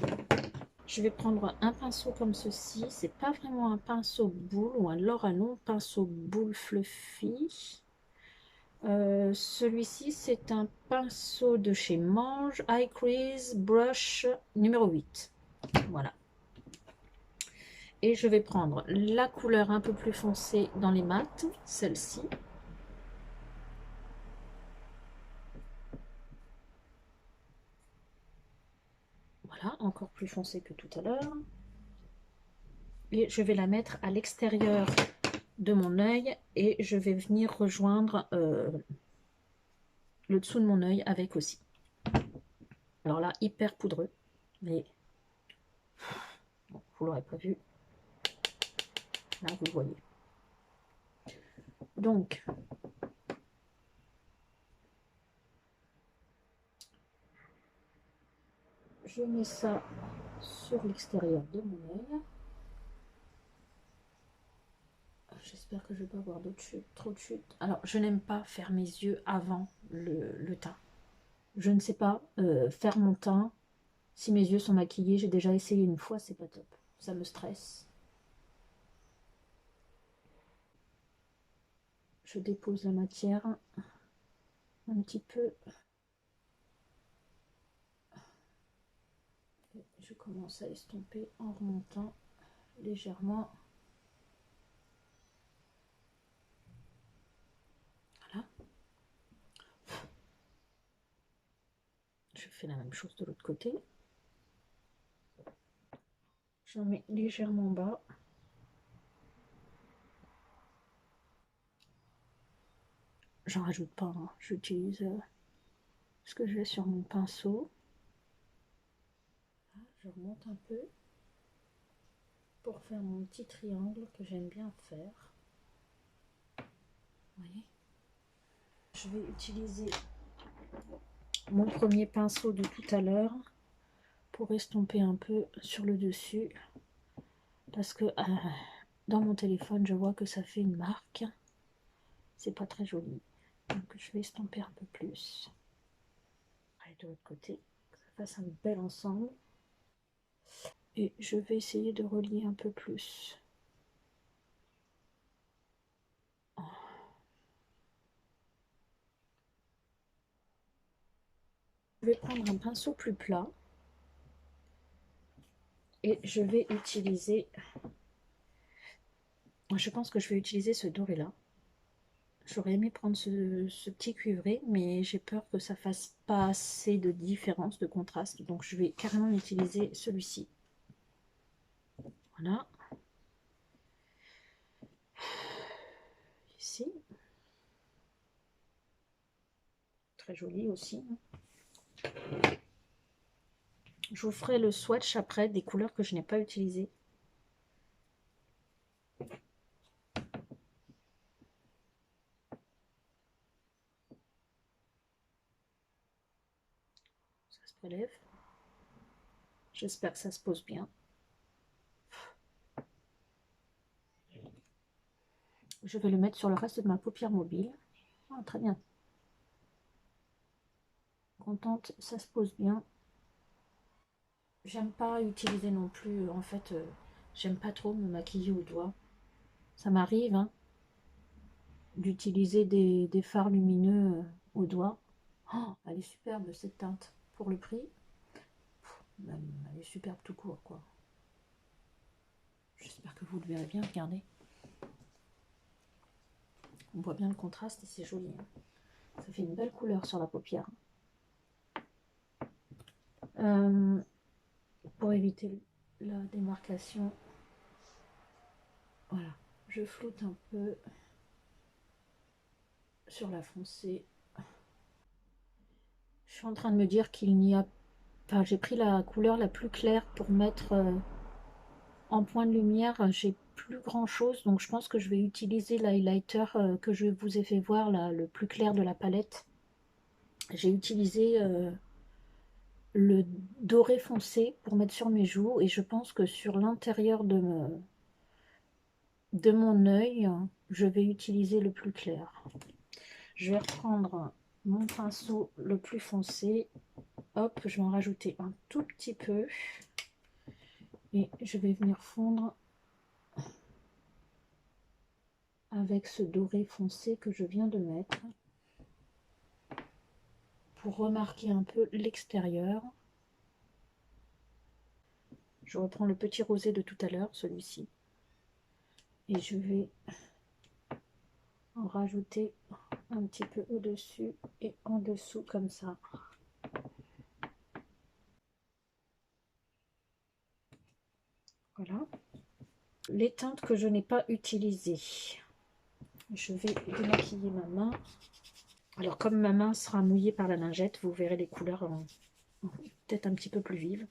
[SPEAKER 1] Je vais prendre un pinceau comme ceci. C'est pas vraiment un pinceau boule ou alors un long pinceau boule fluffy. Celui-ci, c'est un pinceau de chez Mange High Crease Brush numéro 8. Voilà. Et je vais prendre la couleur un peu plus foncée dans les mats, celle-ci. Voilà, encore plus foncée que tout à l'heure. Et je vais la mettre à l'extérieur de mon œil et je vais venir rejoindre le dessous de mon œil avec aussi. Alors là, hyper poudreux, mais Vous l'aurez pas vu. Là, vous le voyez. Donc, je mets ça sur l'extérieur de mon œil. J'espère que je ne vais pas avoir d'autres chutes, trop de chutes. Alors, je n'aime pas faire mes yeux avant le teint. Je ne sais pas faire mon teint si mes yeux sont maquillés. J'ai déjà essayé une fois, c'est pas top. Ça me stresse. Je dépose la matière un petit peu. Et je commence à estomper en remontant légèrement. Voilà. Je fais la même chose de l'autre côté. J'en mets légèrement bas. J'en rajoute pas, hein. J'utilise ce que j'ai sur mon pinceau. Là, je remonte un peu pour faire mon petit triangle que j'aime bien faire. Vous voyez, je vais utiliser mon premier pinceau de tout à l'heure pour estomper un peu sur le dessus parce que dans mon téléphone je vois que ça fait une marque, c'est pas très joli, donc je vais estomper un peu plus. Allez, de l'autre côté, que ça fasse un bel ensemble, et je vais essayer de relier un peu plus. Je vais prendre un pinceau plus plat et je vais utiliser, je pense que je vais utiliser ce doré là. J'aurais aimé prendre ce petit cuivré, mais j'ai peur que ça fasse pas assez de différence, de contraste. Donc je vais carrément utiliser celui-ci. Voilà. Ici. Très joli aussi. Je vous ferai le swatch après des couleurs que je n'ai pas utilisées. Ça se prélève. J'espère que ça se pose bien. Je vais le mettre sur le reste de ma paupière mobile. Ah, très bien. Contente, ça se pose bien. J'aime pas utiliser non plus, en fait, j'aime pas trop me maquiller au doigt. Ça m'arrive, hein, d'utiliser des fards lumineux au doigt. Oh, elle est superbe cette teinte pour le prix. Elle est superbe tout court, quoi. J'espère que vous le verrez bien, regardez. On voit bien le contraste et c'est joli, hein. Ça fait une belle couleur sur la paupière. Pour éviter la démarcation, voilà, je floute un peu sur la foncée. Je suis en train de me dire qu'il n'y a pas, j'ai pris la couleur la plus claire pour mettre en point de lumière. J'ai plus grand chose, donc je pense que je vais utiliser l'highlighter que je vous ai fait voir là, le plus clair de la palette. J'ai utilisé le doré foncé pour mettre sur mes joues, et je pense que sur l'intérieur de mon œil, je vais utiliser le plus clair. Je vais reprendre mon pinceau le plus foncé. Hop, je vais en rajouter un tout petit peu. Et je vais venir fondre avec ce doré foncé que je viens de mettre pour remarquer un peu l'extérieur. Je reprends le petit rosé de tout à l'heure, celui-ci. Et je vais en rajouter un petit peu au-dessus et en dessous comme ça. Voilà. Les teintes que je n'ai pas utilisées. Je vais démaquiller ma main. Alors comme ma main sera mouillée par la lingette, vous verrez les couleurs peut-être un petit peu plus vives.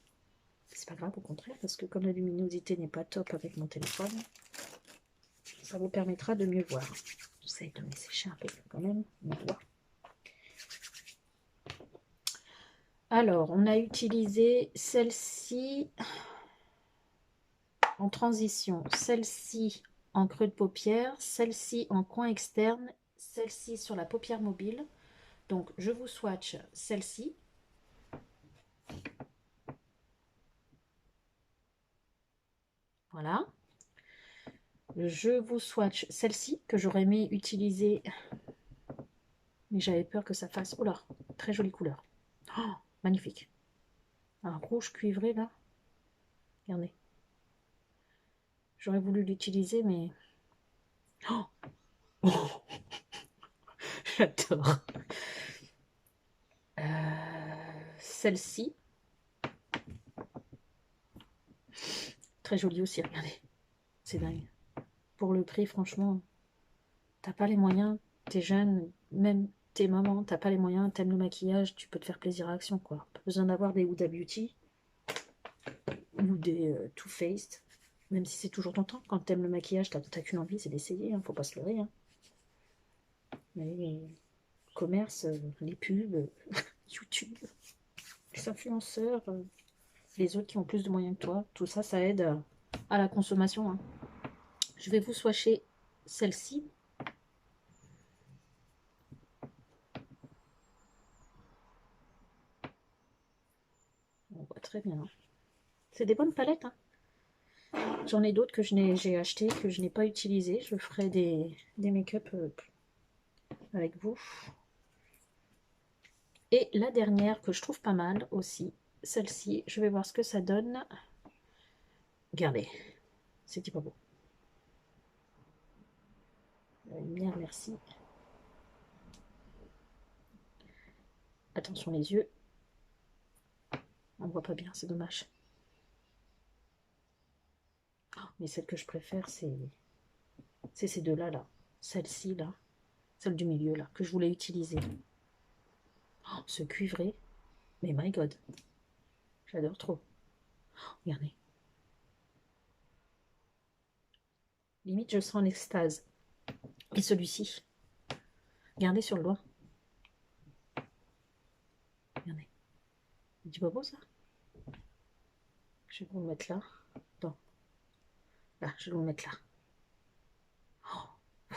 [SPEAKER 1] C'est pas grave, au contraire, parce que comme la luminosité n'est pas top avec mon téléphone, ça vous permettra de mieux voir. J'essaie de me sécher un peu quand même, on voit. Alors, on a utilisé celle-ci en transition, celle-ci en creux de paupière, celle-ci en coin externe, celle-ci sur la paupière mobile. Donc, je vous swatch celle-ci. Voilà. Je vous swatch celle-ci que j'aurais aimé utiliser, mais j'avais peur que ça fasse... Oh là, très jolie couleur. Oh, magnifique. Un rouge cuivré là. Regardez. J'aurais voulu l'utiliser, mais... Oh, oh, j'adore. Celle-ci. Très jolie aussi, regardez. C'est dingue. Pour le prix, franchement, t'as pas les moyens, t'es jeune, même t'es maman, t'as pas les moyens, t'aimes le maquillage, tu peux te faire plaisir à Action, quoi. Pas besoin d'avoir des Huda Beauty ou des Too Faced, même si c'est toujours tentant. Quand t'aimes le maquillage, t'as qu'une envie, c'est d'essayer, hein, faut pas se leurrer. Hein. Mais les commerces, les pubs, YouTube, les influenceurs, les autres qui ont plus de moyens que toi, tout ça, ça aide à la consommation. Hein. Je vais vous swatcher celle-ci. On voit très bien. Hein. C'est des bonnes palettes. Hein. J'en ai d'autres que j'ai acheté, que je n'ai pas utilisé. Je ferai des make-up avec vous. Et la dernière que je trouve pas mal aussi, celle-ci, je vais voir ce que ça donne. Regardez, c'est pas beau. La lumière, merci. Attention les yeux. On voit pas bien, c'est dommage. Oh, mais celle que je préfère, c'est ces deux-là, là. Celle-ci, là. Celle du milieu, là, que je voulais utiliser. Oh, ce cuivré. Mais my God. J'adore trop. Oh, regardez. Limite, je sens en extase. Et celui-ci. Regardez sur le doigt. Regardez. C'est pas beau, ça? Je vais vous le mettre là. Attends. Là, je vais vous le mettre là. Oh.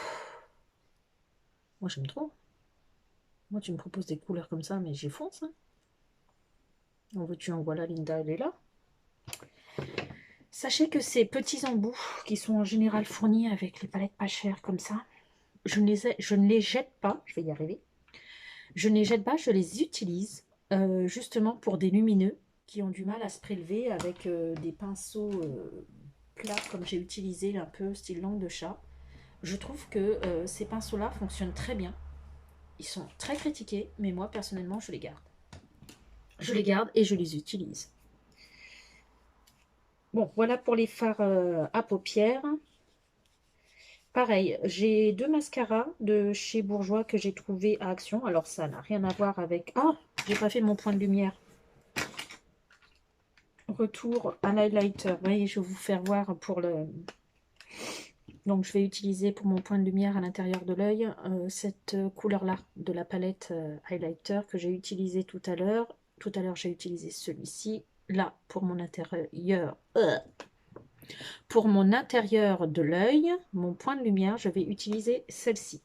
[SPEAKER 1] Moi, j'aime trop. Moi, tu me proposes des couleurs comme ça, mais j'y fonce. Hein. En veux-tu, en voilà, Linda, elle est là. Sachez que ces petits embouts, qui sont en général fournis avec les palettes pas chères comme ça, je ne les jette pas. Je vais y arriver. Je ne les jette pas, je les utilise justement pour des lumineux qui ont du mal à se prélever avec des pinceaux plats comme j'ai utilisé un peu style langue de chat. Je trouve que ces pinceaux-là fonctionnent très bien. Ils sont très critiqués, mais moi personnellement je les garde. Je les garde et je les utilise. Bon, voilà pour les fards à paupières. Pareil, j'ai deux mascaras de chez Bourjois que j'ai trouvé à Action. Alors ça n'a rien à voir avec... Ah, j'ai pas fait mon point de lumière. Retour à l'highlighter. Vous voyez, je vais vous faire voir pour le... Donc je vais utiliser pour mon point de lumière à l'intérieur de l'œil cette couleur-là de la palette highlighter que j'ai utilisé tout à l'heure. Tout à l'heure, j'ai utilisé celui-ci. Là, pour mon intérieur... Pour mon intérieur de l'œil, mon point de lumière, je vais utiliser celle-ci.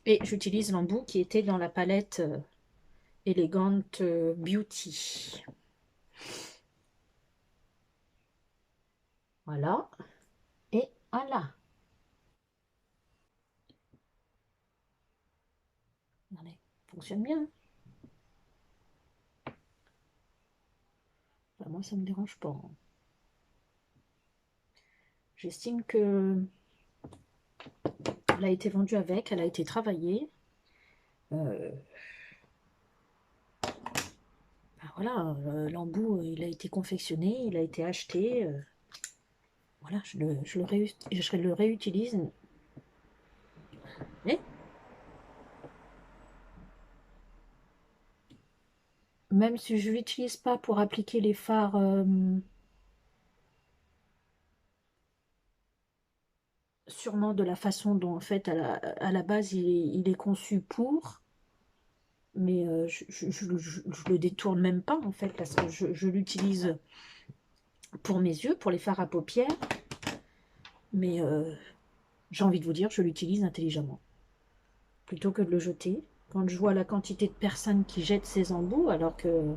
[SPEAKER 1] Et j'utilise l'embout qui était dans la palette Elegant Beauty. Voilà. Et voilà. Regardez, fonctionne bien. Enfin, moi, ça ne me dérange pas. J'estime que elle a été vendue avec, elle a été travaillée. Ben voilà, l'embout, il a été confectionné, il a été acheté. Voilà, je le réutilise. Mais même si je l'utilise pas pour appliquer les fards sûrement de la façon dont en fait à la base il est conçu pour, mais je le détourne même pas en fait parce que je l'utilise pour mes yeux, pour les fards à paupières, mais j'ai envie de vous dire, je l'utilise intelligemment plutôt que de le jeter. Quand je vois la quantité de personnes qui jettent ces embouts, alors que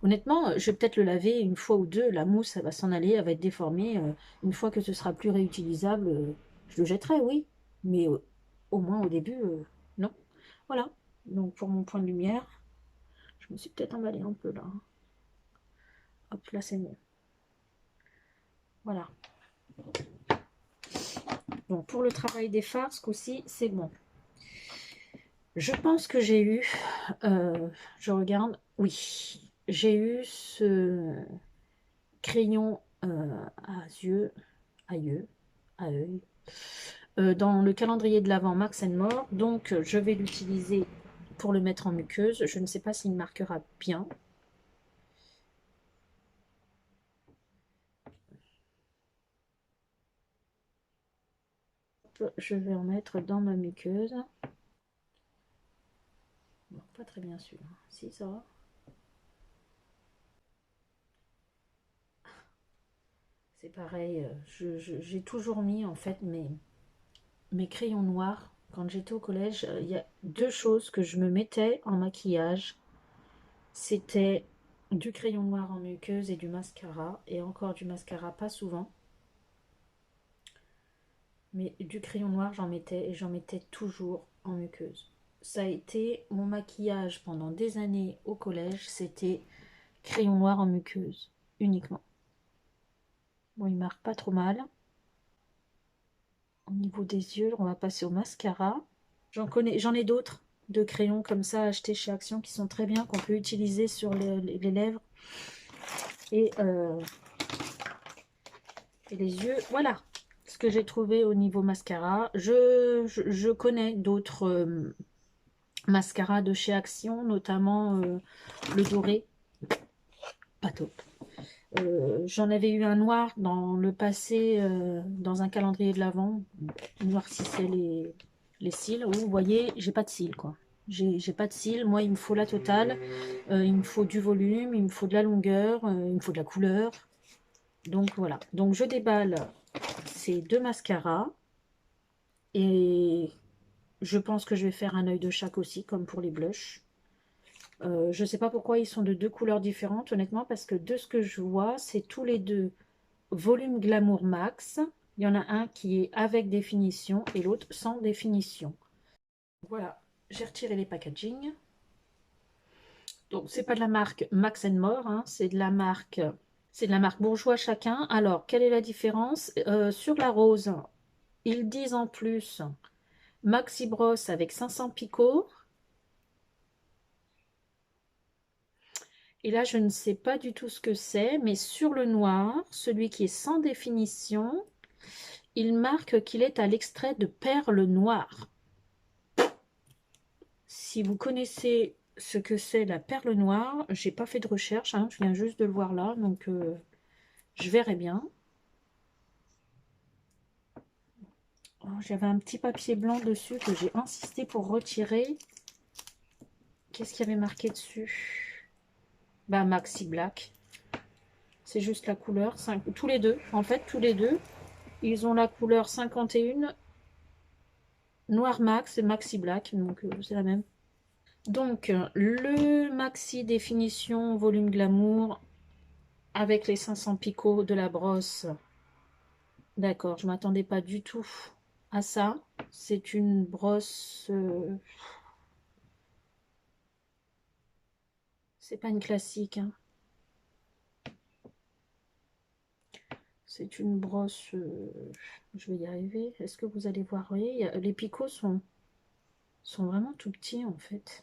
[SPEAKER 1] honnêtement, je vais peut-être le laver une fois ou deux, la mousse, elle va s'en aller, elle va être déformée. Une fois que ce sera plus réutilisable, je le jetterai, oui. Mais au moins au début, non. Voilà. Donc pour mon point de lumière, je me suis peut-être emballée un peu là. Hop, là c'est mieux. Voilà. Donc pour le travail des fards, ce coup-ci, c'est bon. Je pense que j'ai eu, je regarde, oui, j'ai eu ce crayon à yeux, à yeux, à œil, dans le calendrier de l'Avent Max More. Donc, je vais l'utiliser pour le mettre en muqueuse. Je ne sais pas s'il marquera bien. Je vais en mettre dans ma muqueuse. Bon, pas très bien sûr. Si, ça va. C'est pareil. J'ai toujours mis en fait mes crayons noirs. Quand j'étais au collège, il y a deux choses que je me mettais en maquillage. C'était du crayon noir en muqueuse et du mascara. Et encore du mascara, pas souvent. Mais du crayon noir, j'en mettais et j'en mettais toujours en muqueuse. Ça a été mon maquillage pendant des années au collège. C'était crayon noir en muqueuse, uniquement. Bon, il marque pas trop mal. Au niveau des yeux, on va passer au mascara. J'en ai d'autres de crayons comme ça achetés chez Action qui sont très bien, qu'on peut utiliser sur les lèvres et les yeux. Voilà ce que j'ai trouvé au niveau mascara. Je connais d'autres mascara de chez Action, notamment le doré. Pas top. J'en avais eu un noir dans le passé, dans un calendrier de l'Avent. Il noircissait les cils. Oh, vous voyez, j'ai pas de cils, quoi. J'ai pas de cils. Moi, il me faut la totale. Il me faut du volume, il me faut de la longueur, il me faut de la couleur. Donc, voilà. Donc, je déballe ces deux mascaras. Et je pense que je vais faire un œil de chaque aussi, comme pour les blushs. Je ne sais pas pourquoi ils sont de deux couleurs différentes, honnêtement, parce que de ce que je vois, c'est tous les deux volume Glamour Max. Il y en a un qui est avec définition et l'autre sans définition. Voilà, j'ai retiré les packaging. Donc, c'est pas de la marque Max More, hein, c'est de la marque Bourgeois chacun. Alors, quelle est la différence? Sur la rose, ils disent en plus Maxi Brosse avec 500 picots. Et là, je ne sais pas du tout ce que c'est, mais sur le noir, celui qui est sans définition, il marque qu'il est à l'extrait de perles noires. Si vous connaissez ce que c'est la perle noire, j'ai pas fait de recherche, hein, je viens juste de le voir là, donc je verrai bien. Oh, j'avais un petit papier blanc dessus que j'ai insisté pour retirer. Qu'est-ce qu'il y avait marqué dessus? Bah, Maxi Black. C'est juste la couleur. Tous les deux, en fait, tous les deux, ils ont la couleur 51 Noir Max et Maxi Black, donc c'est la même. Donc, le Maxi Définition Volume Glamour avec les 500 picots de la brosse. D'accord, je ne m'attendais pas du tout à ça. C'est une brosse... c'est pas une classique, hein. C'est une brosse... je vais y arriver. Est-ce que vous allez voir? Vous voyez, les picots sont vraiment tout petits, en fait.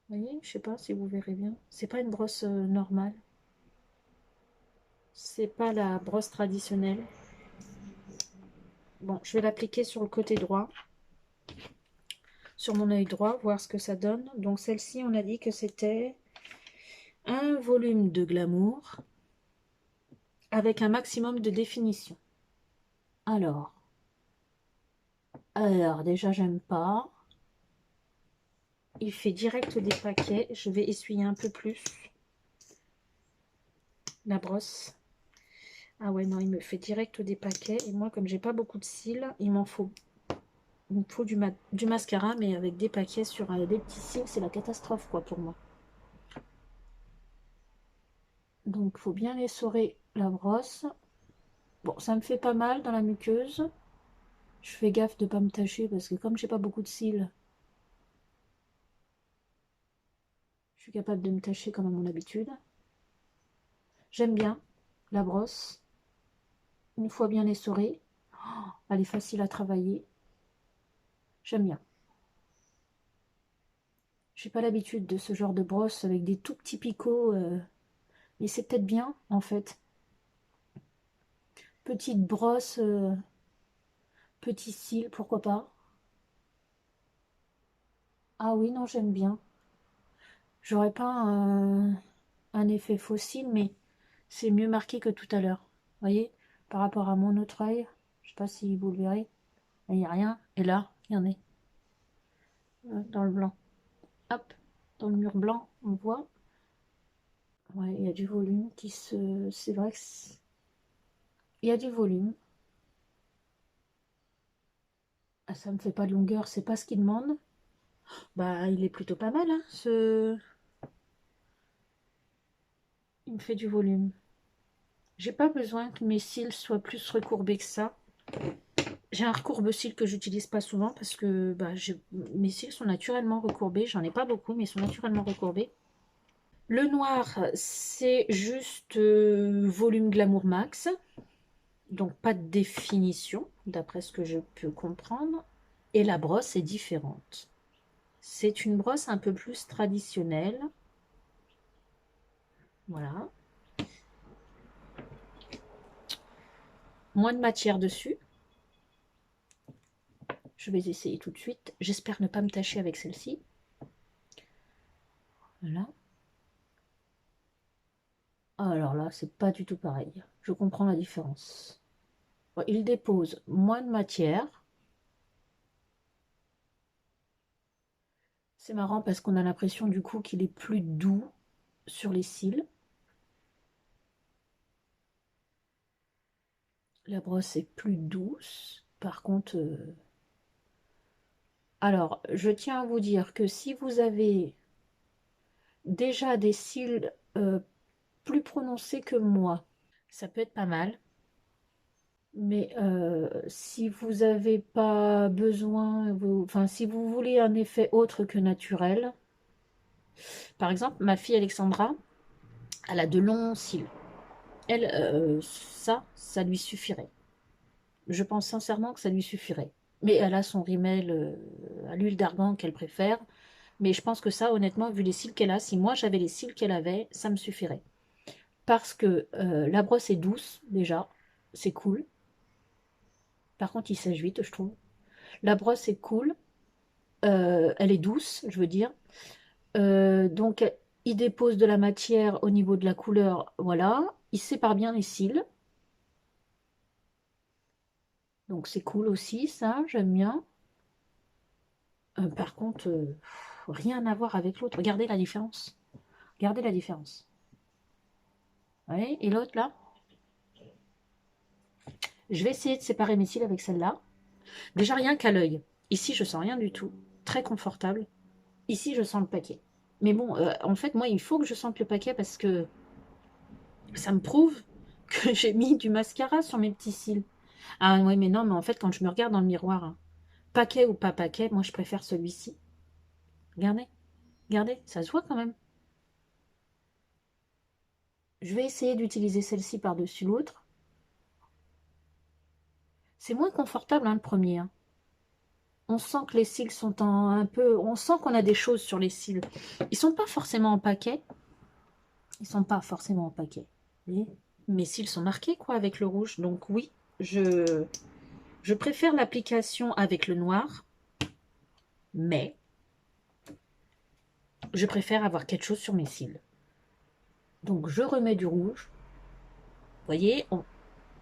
[SPEAKER 1] Vous voyez, je sais pas si vous verrez bien. C'est pas une brosse normale. C'est pas la brosse traditionnelle. Bon, je vais l'appliquer sur le côté droit. sur mon œil droit, voir ce que ça donne. Donc celle-ci, on a dit que c'était un volume de glamour avec un maximum de définition. Alors déjà, j'aime pas. Il fait direct des paquets. Je vais essuyer un peu plus la brosse. Ah ouais, non, il me fait direct des paquets. Et moi, comme j'ai pas beaucoup de cils, il me faut du mascara, mais avec des paquets sur des petits cils, c'est la catastrophe, quoi, pour moi. Donc, faut bien essorer la brosse. Bon, ça me fait pas mal dans la muqueuse. Je fais gaffe de pas me tacher parce que comme j'ai pas beaucoup de cils, je suis capable de me tacher comme à mon habitude. J'aime bien la brosse. Une fois bien essorée, oh, elle est facile à travailler. J'aime bien. J'ai pas l'habitude de ce genre de brosse avec des tout petits picots, mais c'est peut-être bien en fait. Petite brosse, petit cils, pourquoi pas. Ah oui, non, j'aime bien. J'aurais pas un effet faux cils, mais c'est mieux marqué que tout à l'heure. Vous voyez, par rapport à mon autre œil, je sais pas si vous le verrez, il n'y a rien. Et là, il y en a dans le blanc. Hop, dans le mur blanc, on voit. Ouais, il y a du volume qui se... C'est vrai que il y a du volume. Ah, ça me fait pas de longueur, c'est pas ce qu'il demande. Bah, il est plutôt pas mal, hein, ce... Il me fait du volume. J'ai pas besoin que mes cils soient plus recourbés que ça. J'ai un recourbe-cils que j'utilise pas souvent parce que bah, mes cils sont naturellement recourbés. J'en ai pas beaucoup, mais ils sont naturellement recourbés. Le noir, c'est juste volume Glamour Max. Donc pas de définition, d'après ce que je peux comprendre. Et la brosse est différente. C'est une brosse un peu plus traditionnelle. Voilà. Moins de matière dessus. Je vais essayer tout de suite. J'espère ne pas me tacher avec celle-ci. Voilà. Alors là, c'est pas du tout pareil. Je comprends la différence. Bon, il dépose moins de matière. C'est marrant parce qu'on a l'impression du coup qu'il est plus doux sur les cils. La brosse est plus douce. Par contre, alors, je tiens à vous dire que si vous avez déjà des cils plus prononcés que moi, ça peut être pas mal. Mais si vous n'avez pas besoin, enfin si vous voulez un effet autre que naturel, par exemple, ma fille Alexandra, elle a de longs cils. Elle, ça lui suffirait. Je pense sincèrement que ça lui suffirait. Mais elle a son rimel à l'huile d'argan qu'elle préfère. Mais je pense que ça, honnêtement, vu les cils qu'elle a, si moi j'avais les cils qu'elle avait, ça me suffirait. Parce que la brosse est douce, déjà. C'est cool. Par contre, il sèche vite, je trouve. La brosse est cool. Elle est douce, je veux dire. Donc, il dépose de la matière au niveau de la couleur, voilà. Il sépare bien les cils. Donc, c'est cool aussi, ça, j'aime bien. Par contre, rien à voir avec l'autre. Regardez la différence. Regardez la différence. Ouais, et l'autre, là? Je vais essayer de séparer mes cils avec celle-là. Déjà, rien qu'à l'œil. Ici, je sens rien du tout. Très confortable. Ici, je sens le paquet. Mais bon, en fait, moi, il faut que je sente le paquet parce que ça me prouve que j'ai mis du mascara sur mes petits cils. Ah ouais, mais non, mais en fait, quand je me regarde dans le miroir, hein, paquet ou pas paquet, moi, je préfère celui-ci. Regardez, regardez, ça se voit quand même. Je vais essayer d'utiliser celle-ci par-dessus l'autre. C'est moins confortable, hein, le premier. Hein. On sent que les cils sont un peu... On sent qu'on a des choses sur les cils. Ils sont pas forcément en paquet. Ils sont pas forcément en paquet. Vous voyez, mes cils sont marqués, quoi, avec le rouge. Donc oui, je préfère l'application avec le noir. Mais je préfère avoir quelque chose sur mes cils. Donc je remets du rouge. Vous voyez,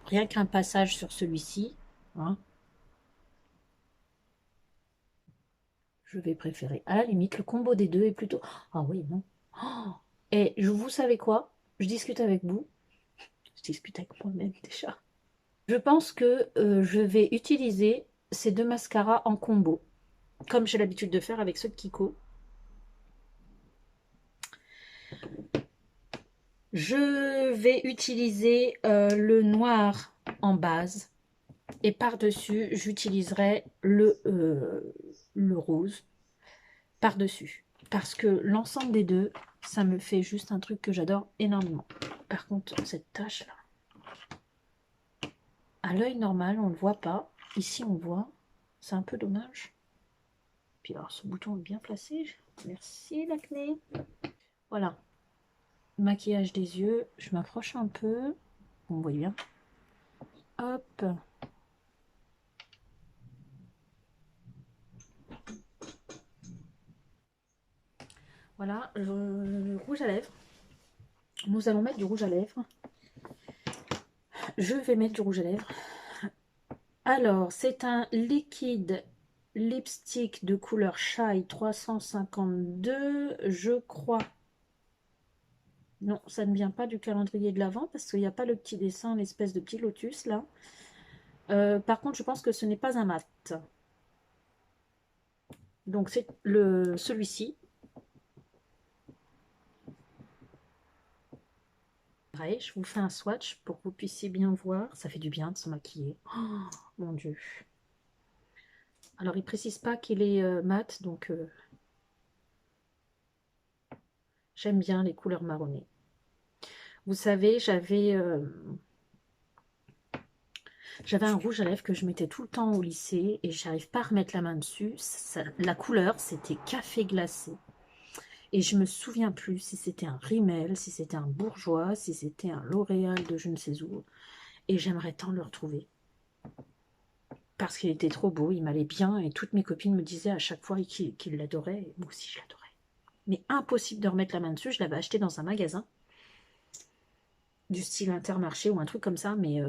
[SPEAKER 1] rien qu'un passage sur celui-ci. Hein, je vais préférer. À la limite, le combo des deux est plutôt... Ah oui, non. Oh, et vous savez quoi? Je discute avec vous. Je discute avec moi-même déjà. Je pense que je vais utiliser ces deux mascaras en combo. Comme j'ai l'habitude de faire avec ceux de Kiko. Je vais utiliser le noir en base. Et par-dessus, j'utiliserai le rose par-dessus. Parce que l'ensemble des deux, ça me fait juste un truc que j'adore énormément. Par contre, cette tache-là, à l'œil normal, on ne le voit pas. Ici, on voit. C'est un peu dommage. Puis alors, ce bouton est bien placé. Merci, l'acné. Voilà. Maquillage des yeux. Je m'approche un peu. On voit bien. Hop. Voilà, rouge à lèvres. Nous allons mettre du rouge à lèvres. Je vais mettre du rouge à lèvres. Alors, c'est un liquide lipstick de couleur Shy 352, je crois. Non, ça ne vient pas du calendrier de l'Avent parce qu'il n'y a pas le petit dessin, l'espèce de petit lotus là. Par contre, je pense que ce n'est pas un mat. Donc, c'est celui-ci. Pareil, je vous fais un swatch pour que vous puissiez bien voir. Ça fait du bien de se maquiller. Oh, mon Dieu. Alors, il ne précise pas qu'il est mat, donc j'aime bien les couleurs marronnées. Vous savez, j'avais un rouge à lèvres que je mettais tout le temps au lycée et j'arrive pas à remettre la main dessus. La couleur, c'était café glacé. Et je me souviens plus si c'était un Rimmel, si c'était un Bourjois, si c'était un L'Oréal de je ne sais où. Et j'aimerais tant le retrouver. Parce qu'il était trop beau, il m'allait bien et toutes mes copines me disaient à chaque fois qu'ils l'adoraient. Et moi aussi, je l'adorais. Mais impossible de remettre la main dessus. Je l'avais acheté dans un magasin du style Intermarché ou un truc comme ça, mais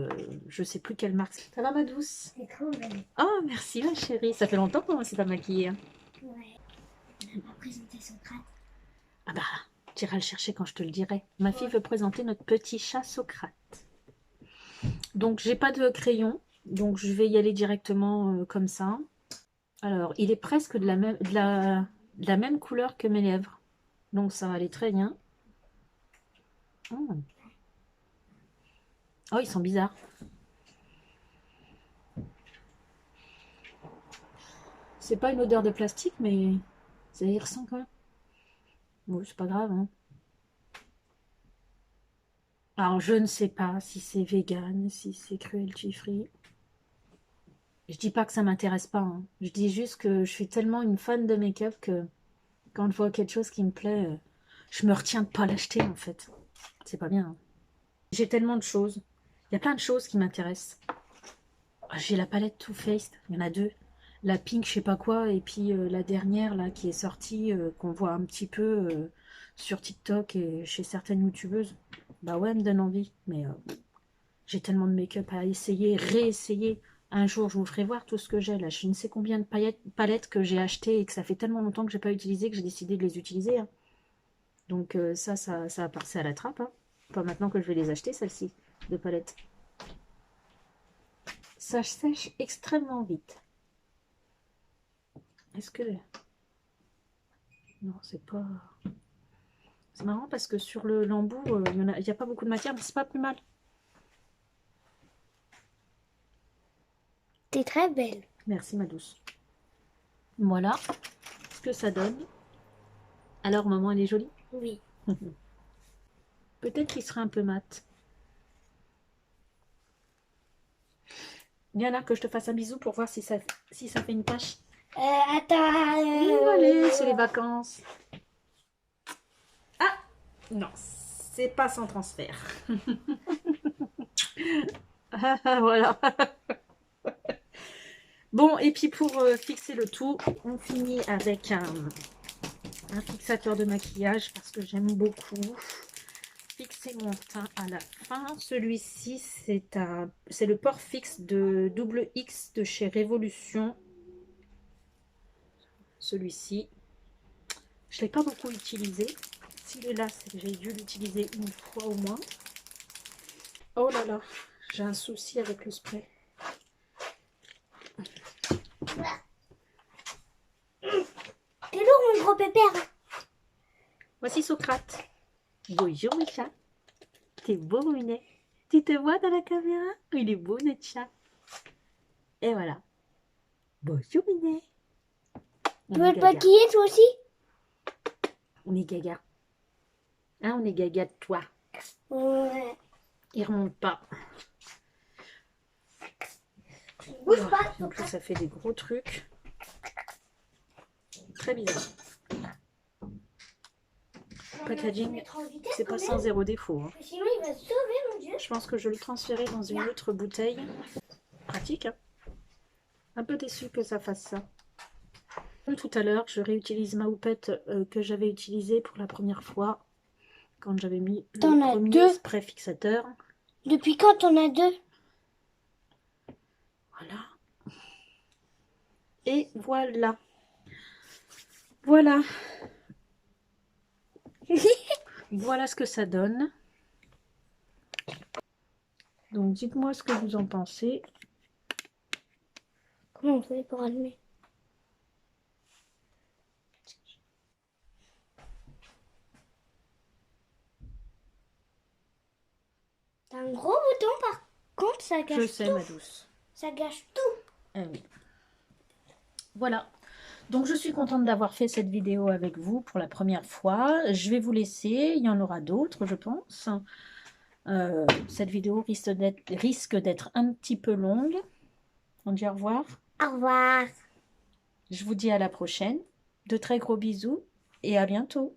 [SPEAKER 1] je sais plus quelle marque. Ça va, ma douce?
[SPEAKER 2] C'est trop belle.
[SPEAKER 1] Oh, merci, ma chérie. Ça fait longtemps qu'on ne s'est pas maquillée. Hein.
[SPEAKER 2] Ouais. On va présenter Socrate.
[SPEAKER 1] Ah bah, tu iras le chercher quand je te le dirai. Ma fille veut présenter notre petit chat Socrate. Donc, j'ai pas de crayon, donc je vais y aller directement comme ça. Alors, il est presque de la même couleur que mes lèvres. Donc, ça va aller très bien. Oh, ils sont bizarres. C'est pas une odeur de plastique, mais ça y ressemble quand même. Bon, c'est pas grave, hein. Alors, je ne sais pas si c'est vegan, si c'est cruelty free. Je dis pas que ça m'intéresse pas, hein. Je dis juste que je suis tellement une fan de make-up que quand je vois quelque chose qui me plaît, je me retiens de pas l'acheter en fait. C'est pas bien, hein. J'ai tellement de choses. Il y a plein de choses qui m'intéressent. J'ai la palette Too Faced, il y en a deux. La pink je sais pas quoi et puis la dernière là qui est sortie, qu'on voit un petit peu sur TikTok et chez certaines youtubeuses. Bah ouais, elle me donne envie. Mais j'ai tellement de make-up à essayer, réessayer. Un jour, je vous ferai voir tout ce que j'ai là. Je ne sais combien de palettes que j'ai achetées et que ça fait tellement longtemps que j'ai pas utilisé que j'ai décidé de les utiliser. Hein. Donc ça va passer à la trappe. Hein. Pas maintenant que je vais les acheter, celles-ci, de palettes. Ça sèche extrêmement vite. Est-ce que... Non, c'est pas... C'est marrant parce que sur l'embout, il n'y a pas beaucoup de matière, mais c'est pas plus mal.
[SPEAKER 2] T'es très belle.
[SPEAKER 1] Merci, ma douce. Voilà ce que ça donne. Alors, maman, elle est jolie?
[SPEAKER 2] Oui.
[SPEAKER 1] Peut-être qu'il sera un peu mat. Viens là que je te fasse un bisou pour voir si ça fait une tache.
[SPEAKER 2] Attends.
[SPEAKER 1] Allez, c'est les vacances. Ah non, c'est pas sans transfert. Voilà. Bon, et puis pour fixer le tout, on finit avec un fixateur de maquillage parce que j'aime beaucoup fixer mon teint à la fin. Celui-ci, c'est le port fixe de double X de chez Révolution. Celui-ci, je ne l'ai pas beaucoup utilisé. S'il est là, c'est que j'ai dû l'utiliser une fois au moins. Oh là là, j'ai un souci avec le spray.
[SPEAKER 2] T'es lourd, mon gros pépère.
[SPEAKER 1] Voici Socrate. Bonjour mes chats. T'es beau Minet. Tu te vois dans la caméra? Il est beau notre chat. Et voilà. Bonjour Minet.
[SPEAKER 2] Tu veux te maquiller toi aussi?
[SPEAKER 1] On est gaga. Hein, on est gaga de toi.
[SPEAKER 2] Ouais.
[SPEAKER 1] Il remonte pas.
[SPEAKER 2] Bouge pas.
[SPEAKER 1] En plus, ça fait des gros trucs. Très bizarre. Packaging, c'est pas sans zéro défaut. Hein.
[SPEAKER 2] Sinon, il va se sauver, mon Dieu.
[SPEAKER 1] Je pense que je vais le transférer dans une autre bouteille. Pratique, hein. Un peu déçu que ça fasse ça. Comme tout à l'heure, je réutilise ma houppette que j'avais utilisée pour la première fois quand j'avais mis le premier spray fixateur.
[SPEAKER 2] Depuis quand on a deux?
[SPEAKER 1] Voilà. Et voilà. Voilà. Voilà ce que ça donne. Donc dites-moi ce que vous en pensez.
[SPEAKER 2] Comment on fait pour allumer? T'as un gros bouton par contre, ça gâche tout.
[SPEAKER 1] Je sais, ma douce.
[SPEAKER 2] Ça gâche tout.
[SPEAKER 1] Eh oui. Voilà. Donc je suis contente d'avoir fait cette vidéo avec vous pour la première fois. Je vais vous laisser. Il y en aura d'autres, je pense. Cette vidéo risque d'être un petit peu longue. On dit au revoir.
[SPEAKER 2] Au revoir.
[SPEAKER 1] Je vous dis à la prochaine. De très gros bisous et à bientôt.